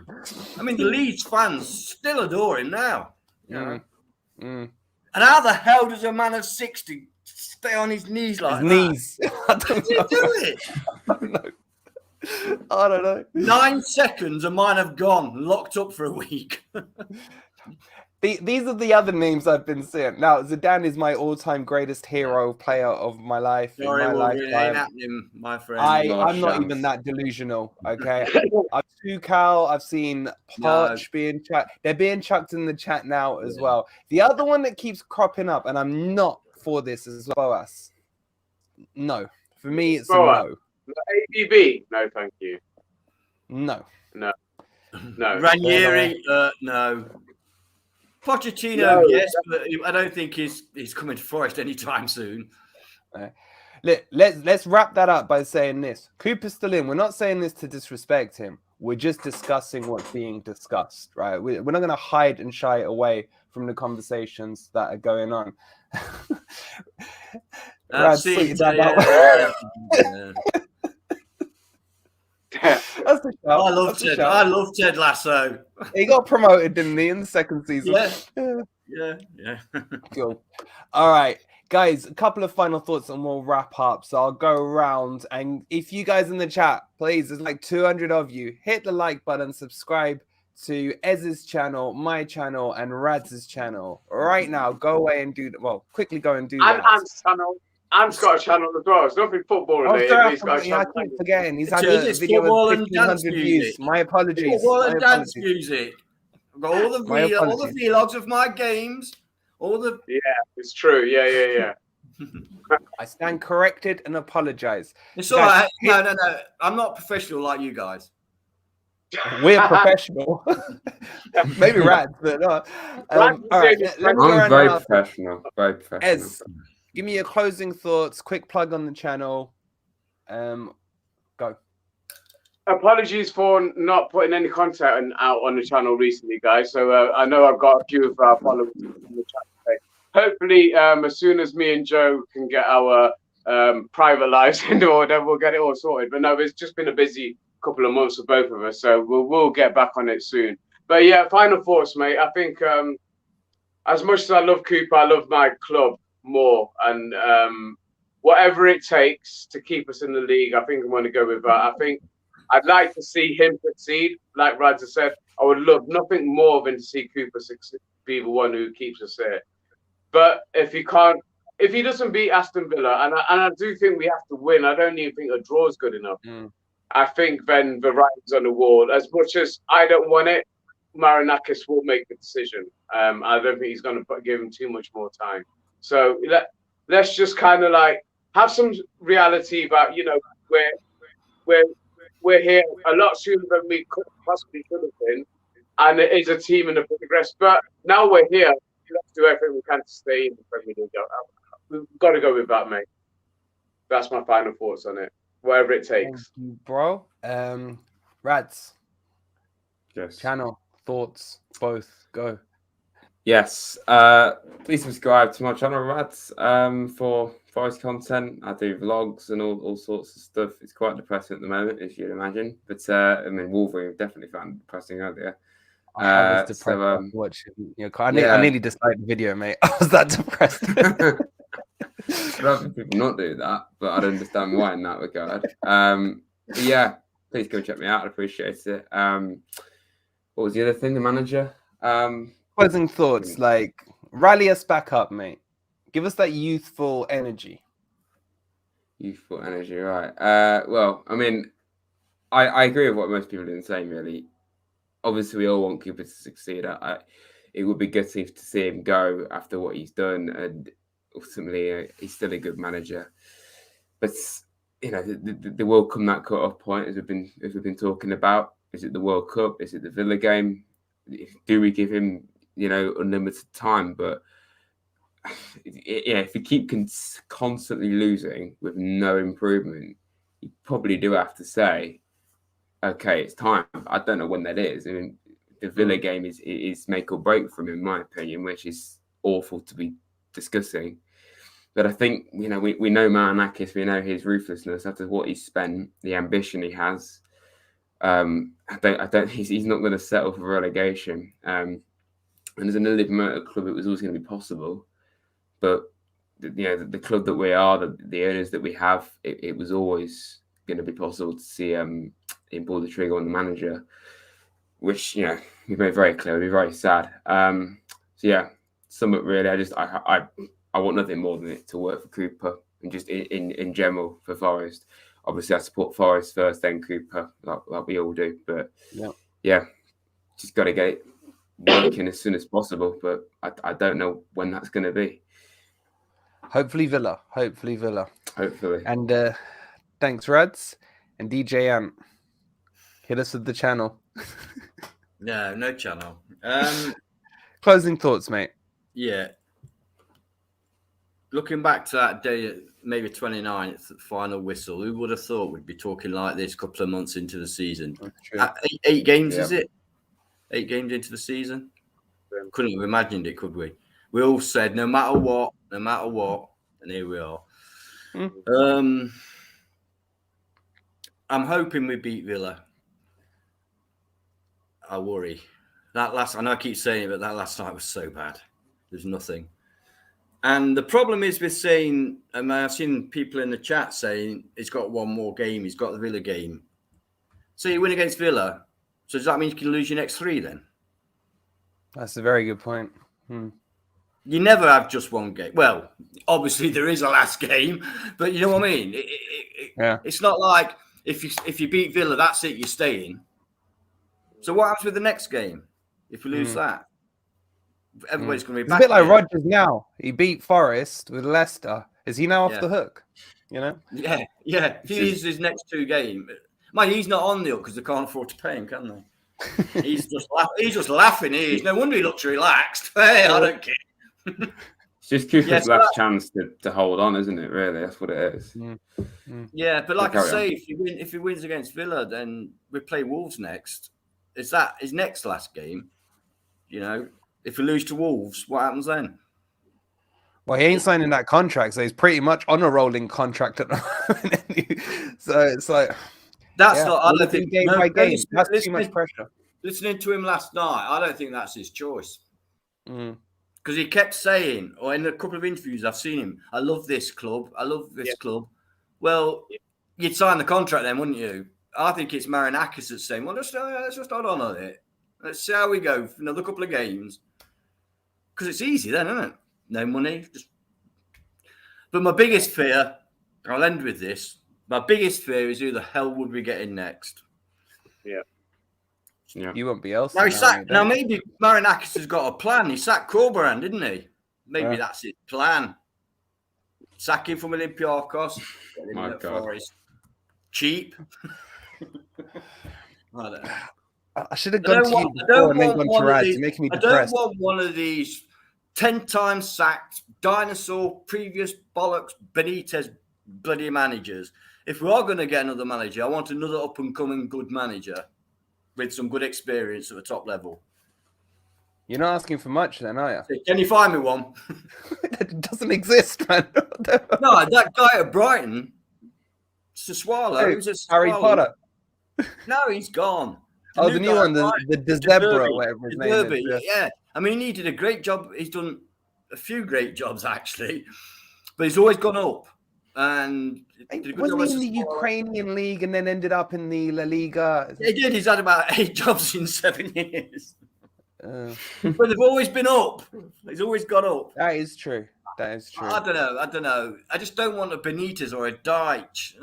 I mean, the Leeds fans still adore him now. You know? And how the hell does a man of 60 stay on his knees like his that? knees. How does he do it? I don't know. 9 seconds and mine have gone, locked up for a week. These are the other names I've been seeing. Now, Zidane is my all-time greatest hero player of my life. Sorry, in my Wolverine, it ain't lifetime. happening, my friend. I'm not even that delusional, okay? I've Tuchel, I've seen Poch being chucked. They're being chucked in the chat now as well. The other one that keeps cropping up, and I'm not for this, is Boas. No. For me, it's Boas. a no. ABB? No, thank you. No. Ranieri? No. Pochettino, yes, but I don't think he's coming to Forest anytime soon. Let's wrap that up by saying this. Cooper's still in. We're not saying this to disrespect him. We're just discussing what's being discussed, right? We're not going to hide and shy away from the conversations that are going on. That's it. That's the show. I love Ted Lasso. He got promoted, didn't he, in the second season? Yeah. Cool. All right, guys, a couple of final thoughts and we'll wrap up. So I'll go around, and if you guys in the chat, please, there's like 200 of you, hit the like button, subscribe to Ez's channel, my channel, and Rads' channel right now. Go away and do that. Well, quickly go and do that. Ant's channel. Ant's got a channel as well. It's nothing football related. I keep forgetting. He's had a video with 1,500 views. My apologies. Football and dance music. I've got all the vlogs of my games. Yeah, it's true. Yeah. I stand corrected and apologize. It's all right. No. I'm not professional like you guys. We're professional. Maybe Rads, but no. All right, I'm very professional. Very professional. Ez, give me your closing thoughts. Quick plug on the channel. Go. apologies for not putting any content out on the channel recently, guys. So I know I've got a few of our followers in the chat today. Hopefully, as soon as me and Joe can get our private lives in order, we'll get it all sorted. But no, it's just been a busy couple of months for both of us, so we'll get back on it soon. But yeah, final thoughts, mate. I think as much as I love Cooper, I love my club more, and whatever it takes to keep us in the league, I think I'm going to go with that. I think I'd like to see him succeed. Like Rads has said, I would love nothing more than to see Cooper succeed, be the one who keeps us here. But if he can't, if he doesn't beat Aston Villa, and I do think we have to win, I don't even think a draw is good enough. I think then the writing's on the wall. As much as I don't want it, Marinakis will make the decision. I don't think he's going to give him too much more time. So let's just kind of like have some reality about, you know, we're here a lot sooner than we possibly could have been, and it is a team in the progress. But now we're here. Let's do everything we can to stay in the Premier League. We've got to go with that, mate. That's my final thoughts on it. Whatever it takes. Thank you, bro. Rads. Yes. Channel, thoughts, both. Go. Yes. Please subscribe to my channel, Rads, for Forest content. I do vlogs and all sorts of stuff. It's quite depressing at the moment, as you'd imagine. But I mean, Wolverine definitely found it depressing earlier. I was depressed watching. You know, I nearly disliked the video, mate. I was that depressed. I'd rather people not do that, but I'd understand why in that regard. But yeah, please go check me out. I'd appreciate it. What was the other thing? The manager. Closing thoughts, like rally us back up, mate. Give us that youthful energy. Youthful energy, right? Well, I mean, I agree with what most people have been saying. Really, obviously, we all want Cooper to succeed. It would be gutting to see him go after what he's done, and ultimately, he's still a good manager. But you know, there will come that cut-off point, as we've been talking about. Is it the World Cup? Is it the Villa game? Do we give him, you know, unlimited time? But yeah, if we keep constantly losing with no improvement, you probably do have to say, okay, it's time. I don't know when that is. I mean, the Villa game is make or break for him, in my opinion, which is awful to be discussing. But I think, you know, we know Marinakis, we know his ruthlessness after what he's spent, the ambition he has. He's not going to settle for relegation. And as an elite promoted club, it was always going to be possible. But you know, the club that we are, the owners that we have, it was always going to be possible to see him pull the trigger on the manager, which, you know, we made very clear. It'd be very sad. So yeah, sum up really. I want nothing more than it to work for Cooper, and just in general for Forest. Obviously, I support Forest first, then Cooper, like we all do. But yeah, just got to get it working as soon as possible. But I don't know when that's going to be. Hopefully Villa. Hopefully. And thanks, Rads. And DJ Ant. Hit us with the channel. No channel. Closing thoughts, mate. Yeah. Looking back to that day, maybe 29th, final whistle, who would have thought we'd be talking like this a couple of months into the season? Eight games, is it? 8 games into the season? Couldn't have imagined it, could we? We all said, no matter what, and here we are. I'm hoping we beat Villa. I worry. I know I keep saying it, but that last night was so bad. There's nothing. And the problem is with saying, and I've seen people in the chat saying he's got one more game, he's got the Villa game. So you win against Villa. So does that mean you can lose your next 3 then? That's a very good point. You never have just one game. Well, obviously there is a last game, but you know what I mean? It's not like if you beat Villa, that's it, you're staying. So what happens with the next game if we lose that? Everybody's going to be back. It's a bit like Rodgers now. He beat Forest with Leicester. Is he now off the hook? You know? Yeah. If he loses his next 2 games, mind, he's not on the hook because they can't afford to pay him, can they? He's just laughing. He's no wonder he looks relaxed. Hey, I don't care. just Cooper's Yes, last chance to hold on, isn't it? Really, that's what it is. Yeah, but like I Carry say, if he wins against Villa, then we play Wolves next. Is that his next last game? You know, if we lose to Wolves, what happens then? Well, he ain't signing that contract, so he's pretty much on a rolling contract at the moment. So it's like That's not. I will don't it be think game by game. That's too much listening, pressure. listening to him last night, I don't think that's his choice. Mm. Because he kept saying, or in a couple of interviews I've seen him, I love this club. I love this club. Well, you'd sign the contract then, wouldn't you? I think it's Marinakis that's saying, well, let's just hold on a it. Let's see how we go for another couple of games. Because it's easy then, isn't it? No money. But my biggest fear, I'll end with this. My biggest fear is who the hell would we get in next? Yeah. You won't be else. Now maybe Marinakis has got a plan. He sacked Corberan, didn't he? Maybe that's his plan. Sack him from Olympiacos. My God. Forest. Cheap. I don't know. I should have gone to you before and then gone to Rads. You're making me depressed. I don't want one of these 10 times sacked dinosaur previous bollocks Benitez bloody managers. If we are going to get another manager, I want another up and coming good manager with some good experience at the top level. You're not asking for much then, are you? Can you find me one? It doesn't exist, man. No, that guy at Brighton, Sassuolo. Hey, He was a Harry Potter. No, he's gone. The new one, the Zebra or whatever his name is. Yeah. I mean, he did a great job. He's done a few great jobs, actually. But he's always gone up. And wasn't he in the Ukrainian league and then ended up in the La Liga? He did. He's had about 8 jobs in 7 years. But they've always been up. He's always gone up. That is true. That is true. I don't know. I just don't want a Benitez or a Deitch.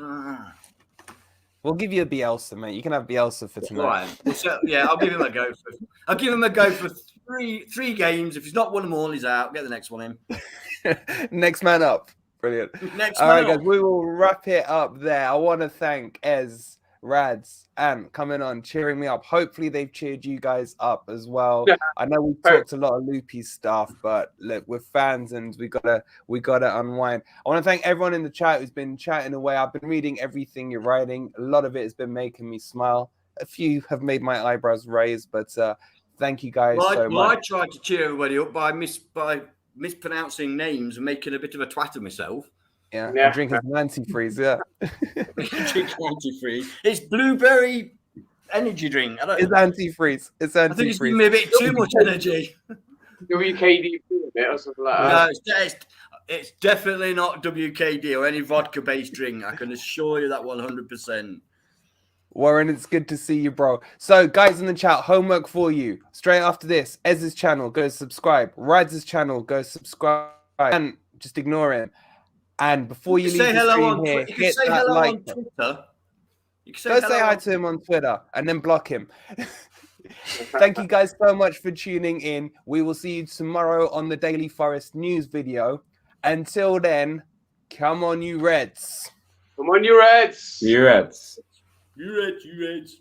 We'll give you a Bielsa, mate. You can have Bielsa for tonight. Right. So, I'll give him a go. I'll give him a go for three games. If he's not won them all, he's out. Get the next one in. Next man up. Brilliant. All right, guys, we will wrap it up there. I want to thank Ez, Rads, and coming on, cheering me up. Hopefully, they've cheered you guys up as well. I know we've talked a lot of loopy stuff, but look, we're fans and we gotta unwind. I want to thank everyone in the chat who's been chatting away. I've been reading everything you're writing. A lot of it has been making me smile. A few have made my eyebrows raise, but thank you guys so much. I tried to cheer everybody up by mispronouncing names and making a bit of a twat of myself. Yeah. Drinking some antifreeze, Drinking antifreeze. It's blueberry energy drink. It's antifreeze. It's antifreeze. I think it's giving me a bit too much energy. WKD or something like that. No, it's definitely not WKD or any vodka-based drink. I can assure you that 100%. Warren, it's good to see you, bro. So, guys in the chat, homework for you. Straight after this, Ez's channel, go subscribe. Rads' channel, go subscribe. And just ignore him. And before you leave the stream here, hit that like button. Go say hi to him on Twitter and then block him. Thank you guys so much for tuning in. We will see you tomorrow on the Daily Forest news video. Until then, come on, you Reds. Come on, you Reds. You Reds. You Reds.